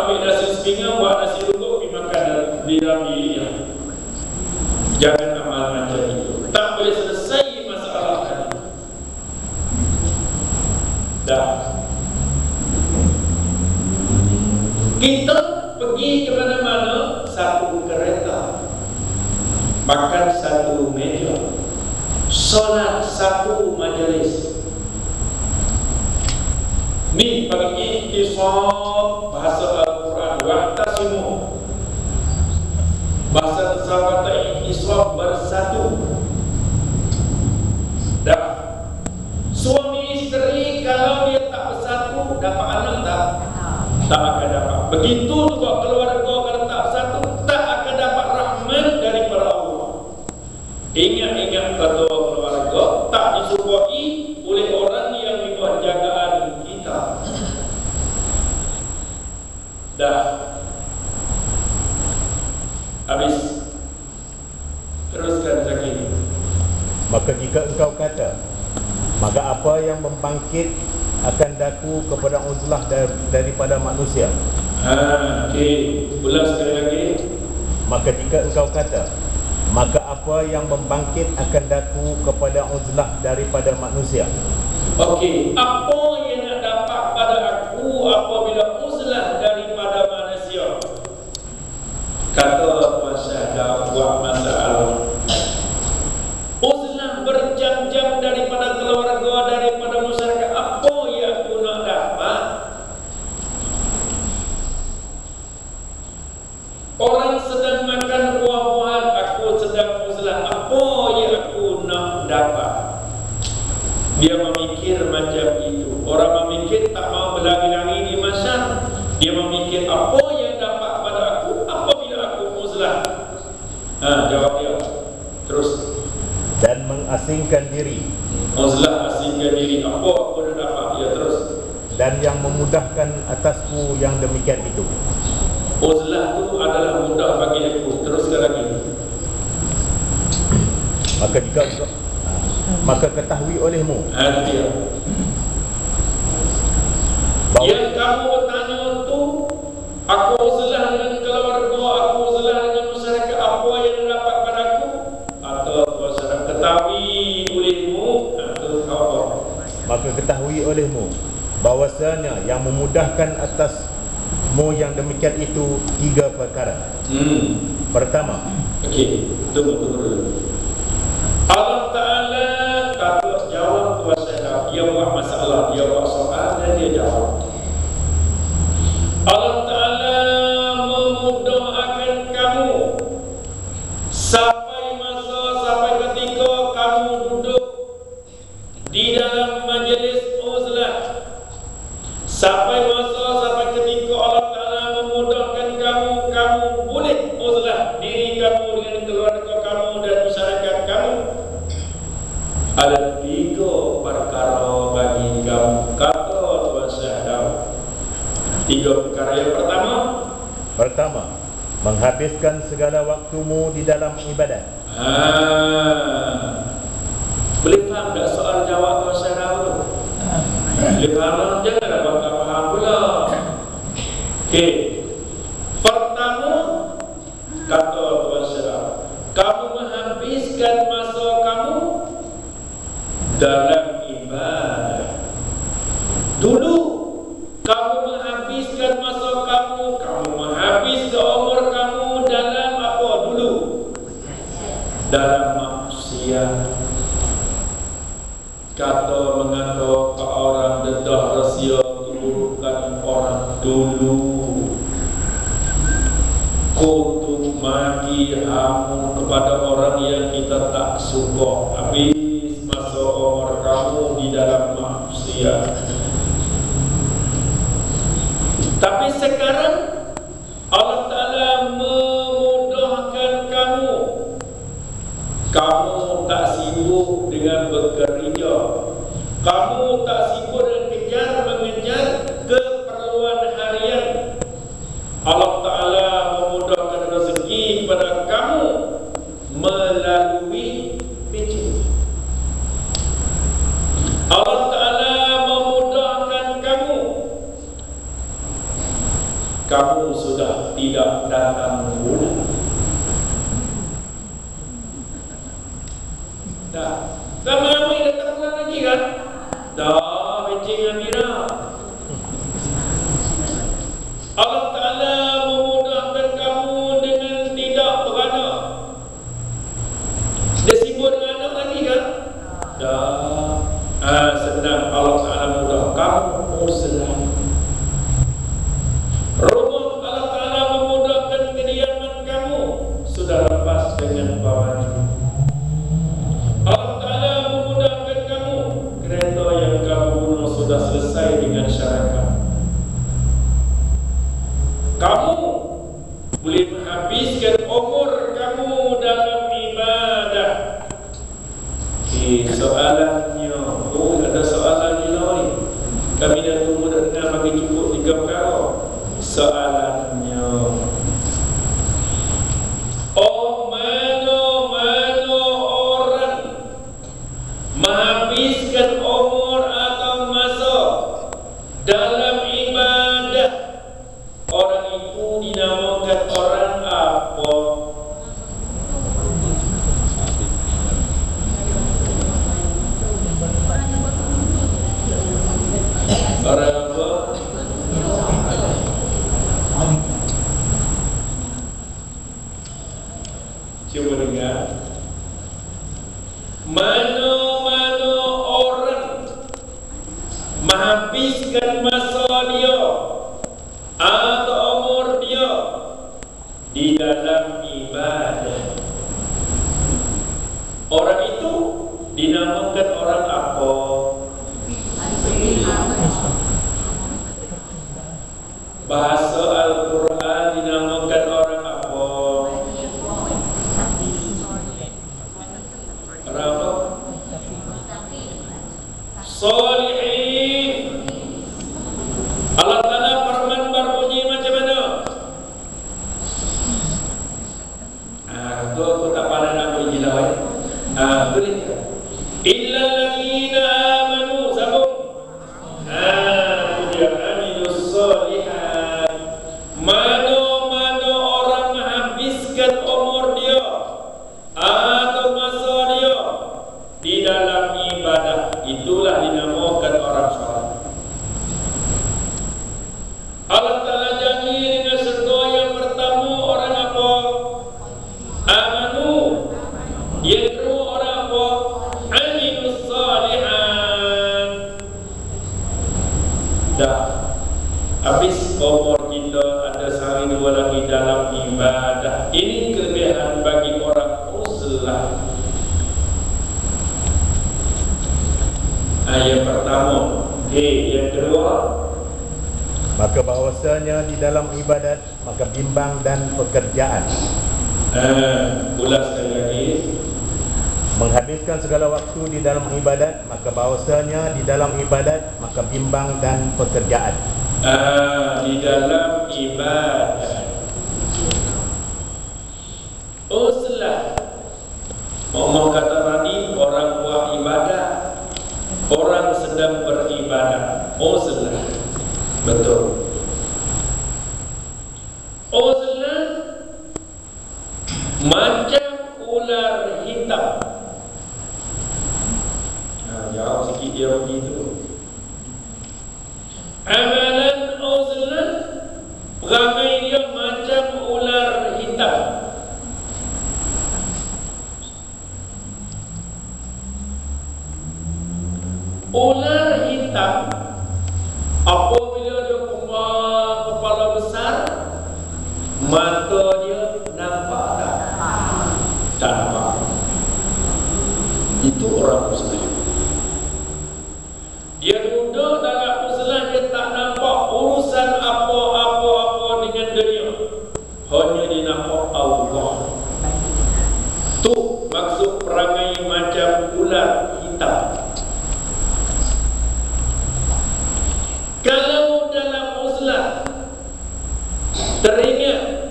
ambil nasi sepinggan, buat nasi duduk pergi makan di dalam bilik dia. Jangan amal macam itu. Tak boleh selesai masalah tadi. Dah. Kita pergi ke mana-mana satu kereta, makan satu meja, solat satu majlis. Ni bagi iktisab bahasa Al-Quran, wa'tasimu. Bahasa sahabat iktisab bersatu. Dah. Suami isteri kalau dia tak bersatu, dapat anak tak? Tak akan dapat. Begitu juga keluarga kalau tak bersatu, tak akan dapat rahmat daripada Allah. Ingat-ingat kata keluarga tak disukai oleh orang yang di bawah jagaan kita. Dah. Habis. Teruskan Zakir. Maka jika engkau kata, maka apa yang membangkit akan daku kepada uzlah daripada manusia. Okey, ulang sekali lagi. Maka jika engkau kata, maka apa yang membangkit akan daku kepada uzlah daripada manusia. Okey, apa yang nak dapat pada aku apabila uzlah daripada manusia? Kata pasal buat masalah. Uzlah berjam-jam daripada keluarga, daripada masyarakat. Apa yang aku nak dapat? Orang sedang makan buah-buahan, aku sedang uzlah. Apa yang aku nak dapat? Dia memikir macam itu. Orang memikir tak mau berlari-lari di masyarakat. Dia memikir apa yang dapat pada aku apabila aku uzlah. Jawab dia. Terus. Dan mengasingkan diri. Uzlah asingkan diri. Apa aku dah dapat. Dia terus. Dan yang memudahkan atasku yang demikian itu. Uzlah itu adalah mudah bagi aku. Teruskan lagi. Maka ketahui olehmu Dia. Yang kamu bertanya itu, aku uzlah dengan keluarga, aku uzlah dengan masyarakat, apa yang dapat padaku, atau masyarakat ketahui olehmu, atau apa? Maka ketahui olehmu bahwasanya yang memudahkan atasmu yang demikian itu 3 perkara. Pertama, tunggu dulu. Allah Ta'ala kata jawab kuasa. Dia buat masalah, dia buat soal dan dia jawab. Allah Ta'ala memudahkan kamu sampai ketika kamu duduk di dalam majlis uzlah, sampai ketika Allah Ta'ala memudahkan kamu boleh uzlah diri kamu dengan keluarga kamu dan masyarakat kamu. Ada 3 perkara bagi kamu, kata Tuan Syahdaw. 3 perkara. Yang pertama, menghabiskan segala waktumu di dalam ibadat. Boleh faham tak soal jawab Tuan Syahdaw tu? Boleh faham? Janganlah buat tak faham pula. Pertama, kata Tuan Syahdaw, kamu menghabiskan masa kamu dalam ibadah. Dulu kamu menghabiskan masa kamu menghabiskan umur kamu dalam apa dulu? Dalam maksiat. Kata mengata orang dedah rahsia bukan orang dulu. Kutuk maki hamu kepada orang yang kita tak suka. Habis masa umur kamu di dalam maksiat. Tapi sekarang Allah Ta'ala memudahkan kamu. Kamu tak sibuk dengan bekerja. Kamu tak sibuk dengan mengejar keperluan harian. Allah Ta'ala memudahkan rezeki kepada kamu melalui PJ. Allah Ta'ala memudahkan kamu sudah tidak datang bulan. Dah lama datang bulan lagi kan? Dah bencingan Mira. Allah Ta'ala memudahkan kamu dengan tidak beranak. Dia sibuk dengan anak lagi kan? Dah senang. Allah Ta'ala mudah kamu uzlah. Rumah Allah Ta'ala memudahkan kediaman kamu sudah lepas dengan bawahnya. Allah Ta'ala memudahkan kamu kereta yang kamu guna sudah selesai dengan syarikat. Kamu boleh menghabiskan umur kamu dalam ibadah. Soalannya, ada soalan ni lah ni. Kami dah tunggu dah dengar bagi cukup 3 perkara. Soalannya, mana orang menghabiskan umur atau masa dalam ibadah, orang itu dinamakan orang apa? Orang apa? Cuba dengar. Mana orang menghabiskan masa dia atau umur dia bahasa Al-Quran dinamakan orang apa? Orang apa? Salihin. Allah Ta'ala firman berbunyi macam mana? Aku tak pandai nak bunyi lah. Boleh tak? Illa alladhina amanu sabung. Dia amilus solihat. Mana-mana orang menghabiskan umur dia atau masa dia di dalam ibadah, itulah dinamakan orang soleh. Allah Ta'ala janji dengan surga yang pertama orang apa? Amanu. Yang kedua orang apa? Amilus salihan. Dah habis umur kita, ada sehari dua lagi dalam ibadah. Ini kelebihan bagi orang uzlah. Yang pertama. Yang kedua, maka bahawasanya di dalam ibadat, maka bimbang dan pekerjaan. Ulas sekali lagi. Menghabiskan segala waktu di dalam ibadat, maka bahawasanya di dalam ibadat, maka bimbang dan pekerjaan. Di dalam ibadat. Uzlah. Ngomong kata tadi, orang buat ibadah, orang sedang beribadah. Uzlah. Betul. Uzlah macam ular hitam. Jawab sikit dia begitu. Amalan uzlah, perangai dia macam ular hitam. Ular hitam apabila dia kepala besar, mata dia nampak tak? Tak nampak. Itu orang Muslim. Dia duduk dalam uzlah, dia tak nampak urusan apa-apa dengan dunia. Hanya dia nampak Allah. Tu maksud perangai macam ular hitam. Kalau dalam uzlah teringat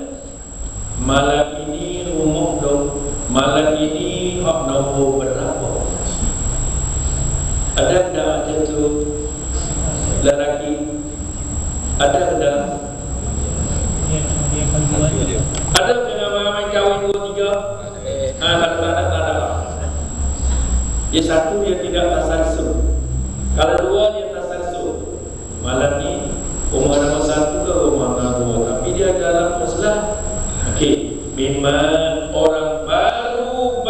malam ini rumah dong, malam ini hak nombor berapa? Ada tak macam tu lelaki? Ada tak? Ada dengan main kahwin 2-3? Tak ada. Dia satu, dia tidak tasalsul. Kalau dua, dia tasalsul. Malam ni rumah nombor 1 ke rumah nombor 2, tapi dia dalam uzlah. Okey, memang orang baru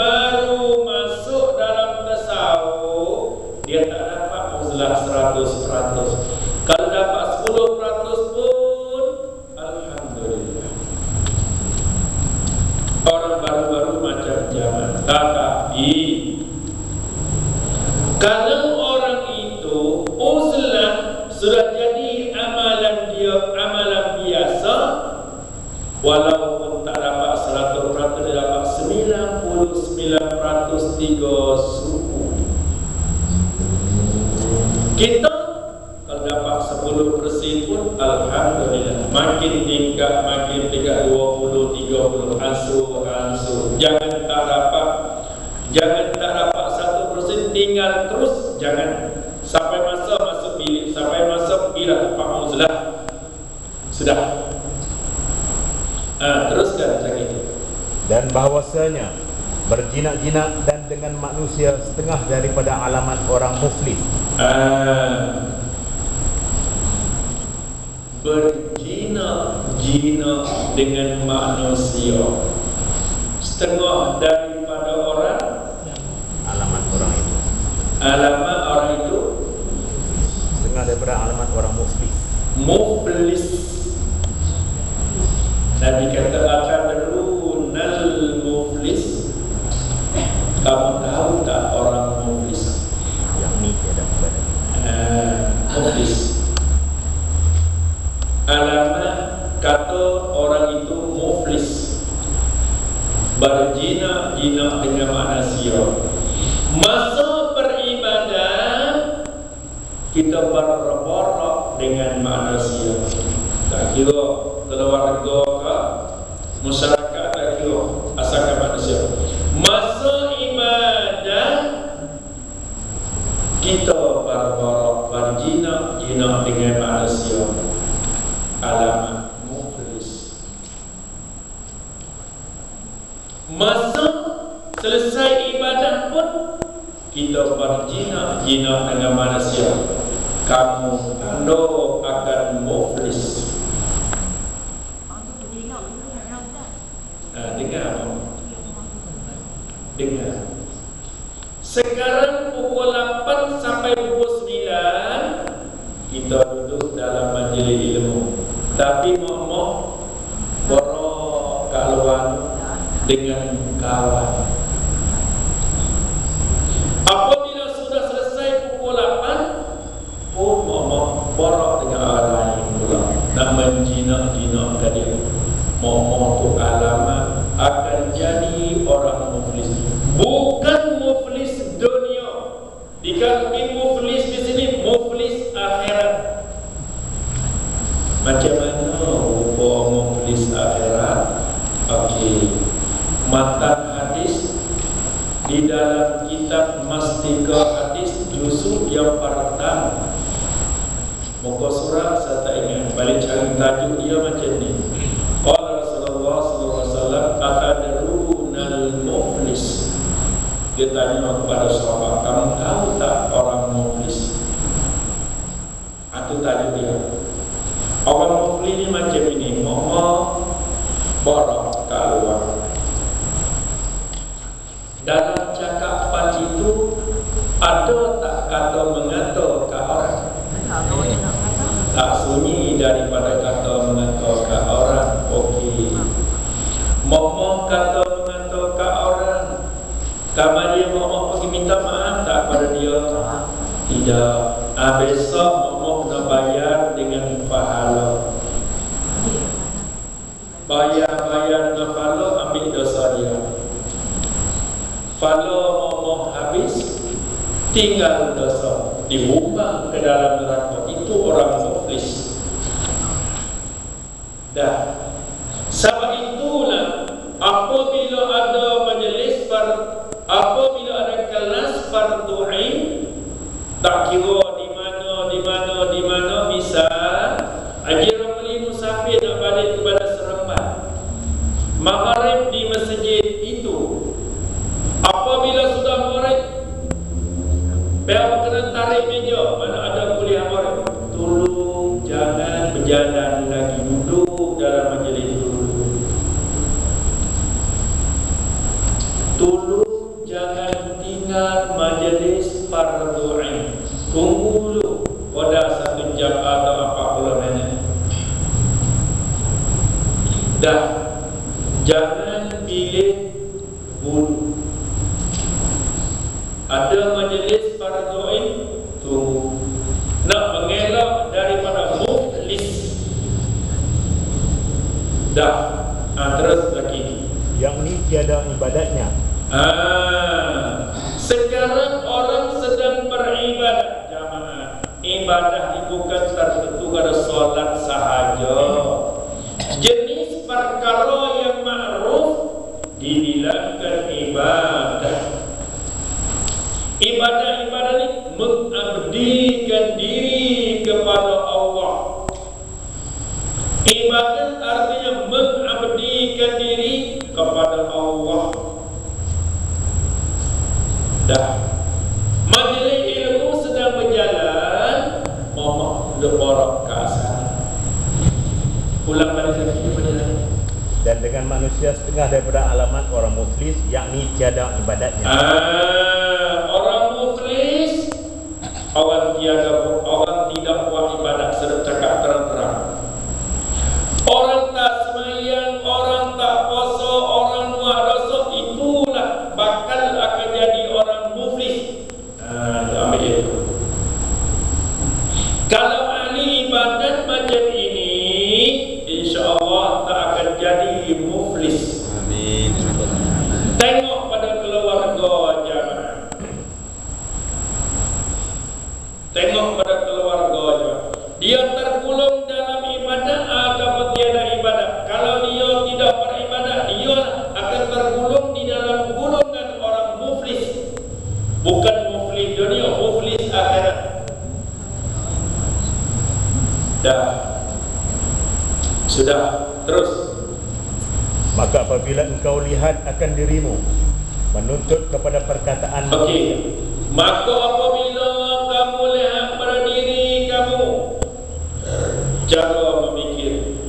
masuk dalam tasawuf, dia tak dapat uzlah 100%. Kalau dapat 10% pun alhamdulillah. Orang baru-baru macam zaman. Tetapi kalau orang itu uzlah sudah jadi amalan dia, amalan biasa, walaupun tak dapat 100%, dia dapat 99% 3 suku. Kita kalau dapat 10% pun alhamdulillah. Makin tingkat 20, 30 ansur. Jangan tak dapat 1% tinggal terus, jangan. Sampai masa masuk bilik, sampai masa pergilah tempat uzlah. Sudah. Teruskan lagi. Dan bahawasanya berjinak-jinak dan dengan manusia setengah daripada alamat orang muflis. Berjinak-jinak dengan manusia setengah daripada orang, Alamat orang itu. alamat orang itu Setengah daripada alamat orang muflis. muflis. Nabi kata atadrunal muflis. Kamu tahu tak orang muflis? Yang ni tiada ibadat. Muflis. Alamat kita berborak dengan manusia. Tak kira keluarga ke masyarakat, tak kira asalkan manusia. Masa ibadah kita berborak, berjinak-jinak dengan manusia. Alamat muflis. Masa selesai ibadah pun kita berjinak-jinak dengan manusia. Kamu anda akan muflis. Dengar apa? Dengar. Sekarang pukul 8 sampai pukul 9 kita duduk dalam majlis ilmu. Tapi mau borok kaluan dengan kawan. Apabila sudah selesai pukul 8, mau borok dengan orang lain pula. Nak menjinak-jinakkan dia. Mau tu alamat akan jadi orang muflis. Bukan muflis dunia. Dikatakan muflis di sini muflis akhirat. Macam mana rupa muflis akhirat? Okey. Matan hadis di dalam kitab Mastika Hadis juzuk yang pertama. Muka surat saya tak ingat. Balik cari tajuk dia macam ni. Qala Rasulullah sallallahu alaihi wasallam atadrunal muflis. Dia tanya kepada sahabat, kamu tahu tak orang muflis? Itu tajuk dia. Orang muflis ni macam ini, mau borok keluar. Dalam cakapan itu ada tak kata mengata ke orang? Tak sunyi daripada kata mengata ke orang. Okey. Mau kata mengata ke orang. Kamu dia mau pergi minta maaf tak pada dia? Tidak. Besok mau kena bayar dengan pahala. Bayar dengan pahala, ambil dosa dia. Pahala mau habis, tinggal dosa, dibumbang ke dalam neraka. Itu orang muflis. Dah. Sebab itulah apabila ada majlis apabila ada kelas fardu ain, tak kira di mana misal Haji Ramli musafir nak balik kepada Seremban, maghrib di masjid itu. Apabila sudah maghrib, biar kena tarik meja mana ada kuliah maghrib. Tolong jangan berjalan lagi, duduk dalam majlis dulu. Tolong jangan tinggal majlis fardu ain. Tunggu dulu pada 1 jam atau 40 minit. Dah. Jangan pilih bulu. Ada majlis fardu ain, tunggu. Nak mengelak daripada muflis. Dah. Terus lagi. Yang ni tiada ibadatnya. Sekarang orang sedang beribadah jamaah. Ibadah bukan tertentu pada solat sahaja. Jenis perkara yang ma'ruf dibilangkan ibadah. Ibadah ini mengabdikan diri kepada Allah. Ibadah artinya mengabdikan diri kepada Allah. Dah. Majlis ilmu sedang berjalan, Muhammad berborak ke asal. Ulang balik lagi kepada lagi. Dan dengan manusia setengah daripada alamat orang muflis, yakni tiada ibadatnya. Orang muflis, orang tidak buat ibadat, sedang cakap terang-terang. Orang tak sembahyang, orang tak puasa, orang buat dosa, itulah bakal akan jadi orang muflis. Ambil itu. Kalau ahli ibadat macam ini, insya-Allah tak akan jadi muflis. Amin. Tengok pada keluarga jamaah. Tengok pada keluarganya. Dia tergolong dalam ibadah atau tiada ibadah. Kalau dia tidak beribadah, dia akan tergolong di dalam golongan orang muflis. Bukan muflis dunia, muflis akhirat. Dah. Sudah. Terus. Maka apabila engkau lihat akan dirimu menuntut kepada perkataan, okey, maka apabila kamu lihat pada diri kamu, cara memikir.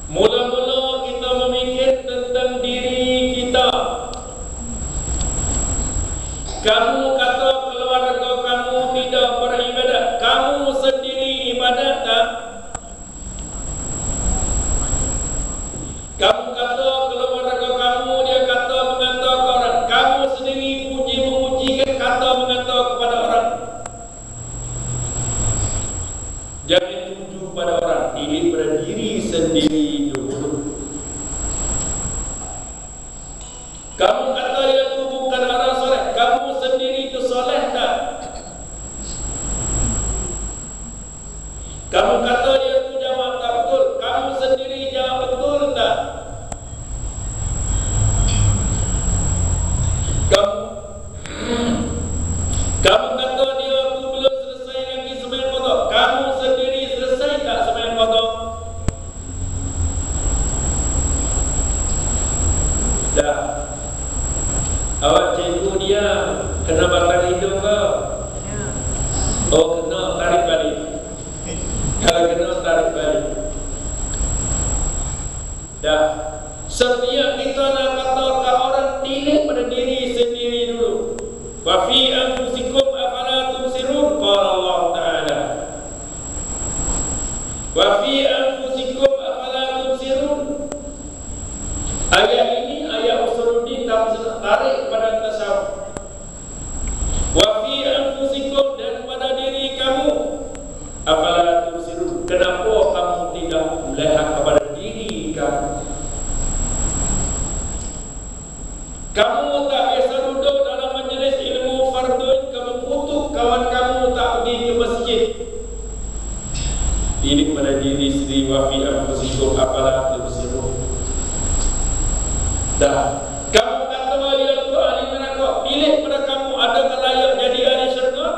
Mula-mula kita memikir tentang diri kita. Kamu kata keluarga kamu tidak beribadah, kamu sendiri ibadah tak? Kamu kata keluarga kamu, dia kata mengata ke orang. Kamu sendiri memuji-memujikan, kata mengata kepada orang. Jangan tuju pada orang, diri pada diri sendiri dulu. Kamu kata dia itu bukan orang soleh, kamu sendiri itu soleh tak? Kamu kata dia itu jawab tak betul, kamu sendiri jawab betul tak? Kamu kata dia itu belum selesai lagi sembahyang qada, kamu sendiri selesai tak sembahyang qada? Dah. Awak cikgu dia kena batang hidung ke? Oh, kena tarik balik. Kalau kena tarik balik. Dah. Setiap kita nak kata ke orang, tilik pada diri sendiri dulu. Wa fi anfusikum afala tubsirun, qala Allah Ta'ala. Wa fi anfusikum afala tubsirun. Ayat ini ayat usuluddin tarik pada tasawuf. Wa fi anfusikum, dan pada diri kamu. Afala tubsirun, kenapa kamu tidak melihat kepada diri kamu? Kamu tak biasa duduk dalam majlis ilmu fardun, kamu kutuk kawan kamu tak pergi ke masjid. Ini pada diri sendiri. Wa fi anfusikum afala tubsirun. Dah. Kamu kata dia tu ahli neraka, pilih pada kamu, adakah layak jadi ahli syurga?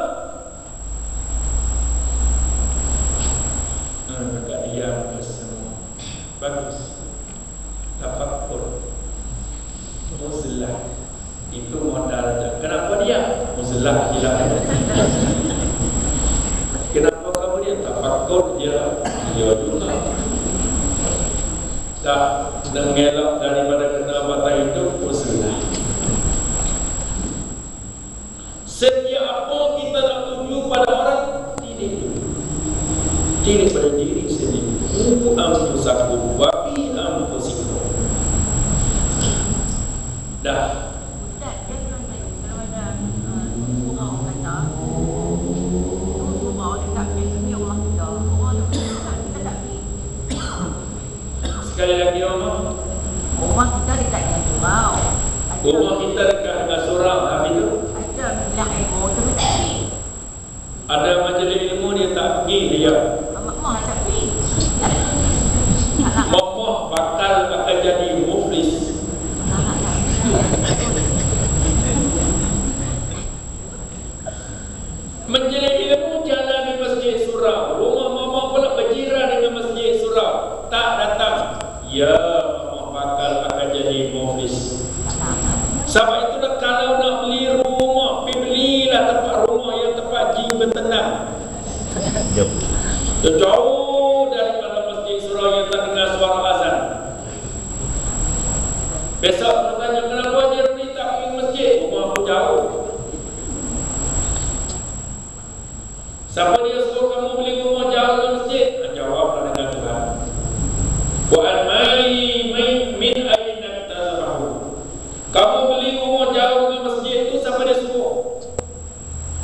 Agak diam bersama. Bagus. Tafakkur. Muzillah itu modal. Kenapa dia? Muzillah hilang. Kenapa kamu dia? Tafakkur dia. Dia juga tak mengelak daripada kena batang hidup. Muzillah. Setiap apa kita nak tuju pada orang, tilik pada diri sendiri. Ku anfusakum wa fi anfusikum. Dah. Ustaz, dia bilang tadi kalau ada surau kata surau dekat sini rumah kita, orang tu kita tak pergi. Sekali lagi rumah. Rumah kita dekat dengan surau. Rumah kita dekat dengan surau. Habis tu ada bilang ilmu tu tak pergi. ada majlis ilmu dia tak pergi dia. Mak tak pergi. Momoh bakal akan jadi muflis. Majlis ilmu jalan di masjid surau. Rumah mama pula berjiran dengan masjid surau. Tak datang. Ya, mama bakal akan jadi muflis. Sebab itu dah, kalau nak beli rumah, belilah tempat rumah yang tempat jin bertenang. Jauh daripada masjid surau yang tak dengar suara azan. Besok nak tanya kenapa dia ni tak pergi masjid, rumah aku jauh. Siapa dia suruh kamu beli rumah jauh ke masjid? Jawablah dengan Tuhan. Wa al-mali min aina tazrahu. Kamu beli rumah jauh ke masjid tu siapa dia suruh?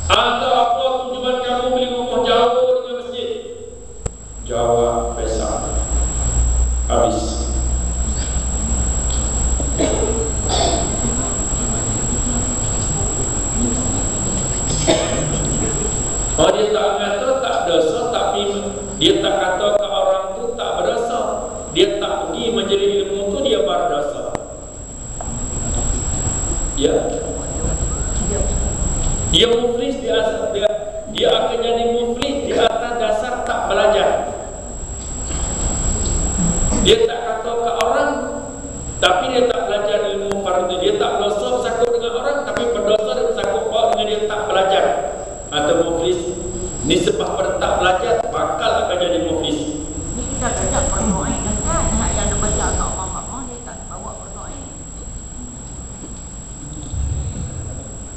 Atau apa tujuan kamu beli rumah jauh dengan masjid? Jawab besok. Habis. Oh, dia tak kata tak dosa, tapi dia tak kata ke orang tu tak berdosa. Dia tak pergi majlis ilmu tu, dia berdosa. Ya. Dia muflis, dia akan jadi muflis di atas dasar tak belajar. Dia tak kata ke orang, tapi dia tak belajar ilmu fardu. Dia tak berdosa bersakut dengan orang, tapi berdosa dan bersakut dengan dia tak belajar. Atau muflis ni sebab tak belajar bakal akan jadi muflis. Ni kita tak berdoa kan? Nak yang dia baca kat orang-orang dia tak bawa berdoa.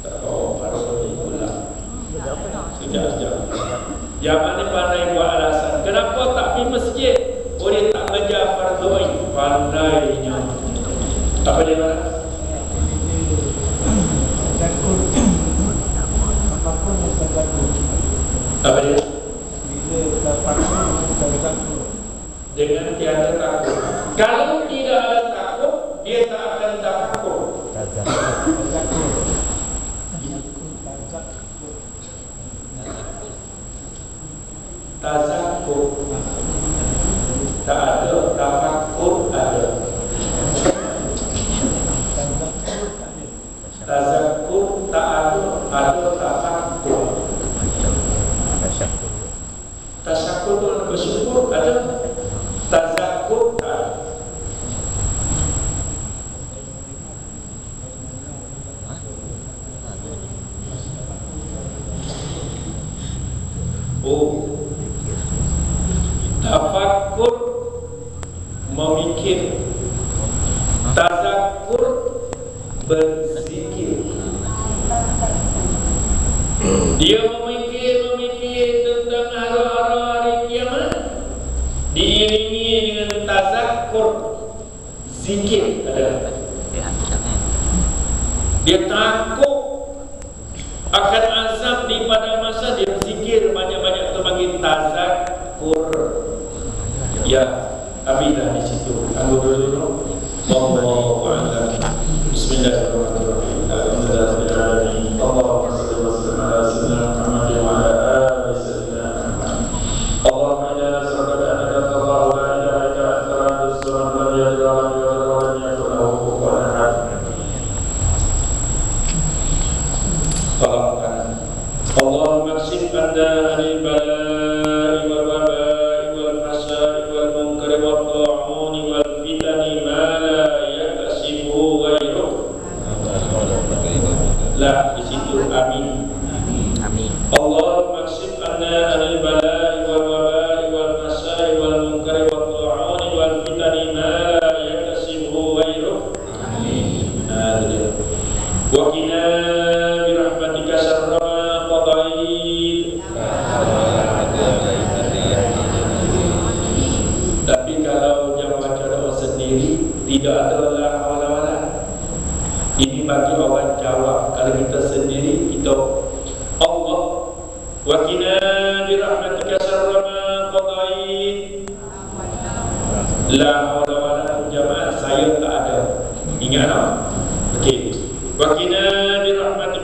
Tak tahu fardu pula. Sekejap. Yang mana pandai buat alasan. Kenapa tak pergi masjid? Oh, dia tak belajar fardu ain. Pandainya. Apa dia mana? Apa dia? Dengan tiada takut. Kalau tidak ada takut, dia tak akan takut. Tazakur tak ada, tafakur ada. Tazakur tak ada, ada tafakur. Tazakur tu bersyukur ada, tazakur tak ada. Oh, tafakur memikir, tazakur berzikir. Dia memikir tentang hari-hari hari kiamat, diiringi dengan tazakur, zikir ada. Dia takut akan azab di pada masa dia zikir banyak-banyak tu panggil tazakur. Ya, abilah di situ. Tunggu dulu. Wallahu a'lam. Bismillahirrahmanirrahim. Alhamdulillahirabbil alamin. Allahumma shalli wa sallim ala sayyidina Muhammad wa ala ali sayyidina Muhammad. Allahumma inna nas'aluka annaka Allahu la ilaha illa anta rabbus samad lam yalid wa lam yulad wa lam yakul lahu kufuwan ahad. Allahumma ksif anna anil bala'i wal waba'i wal fasadi wal munkari wal ta'uni wal fitani ma la yakasibuhu ghairuk. Lah di situ amin. Amin. Allahumma ksif anna anil bala'i wal waba'i wal fasadi wal munkari wal ta'uni wal fitani ma la yakasibuhu ghairuk. Amin. Wa qina bi rahmatika syarra ma qadait. Tapi kalau yang baca doa sendiri tidak ada la haula wala. Ini bagi orang jawab. Kalau kita sendiri kita Allah wa qina bi rahmatika syarra ma qadait. La haula wala jamaah saya tak ada. Ingat tak? Okey. Wa qina bi rahmatika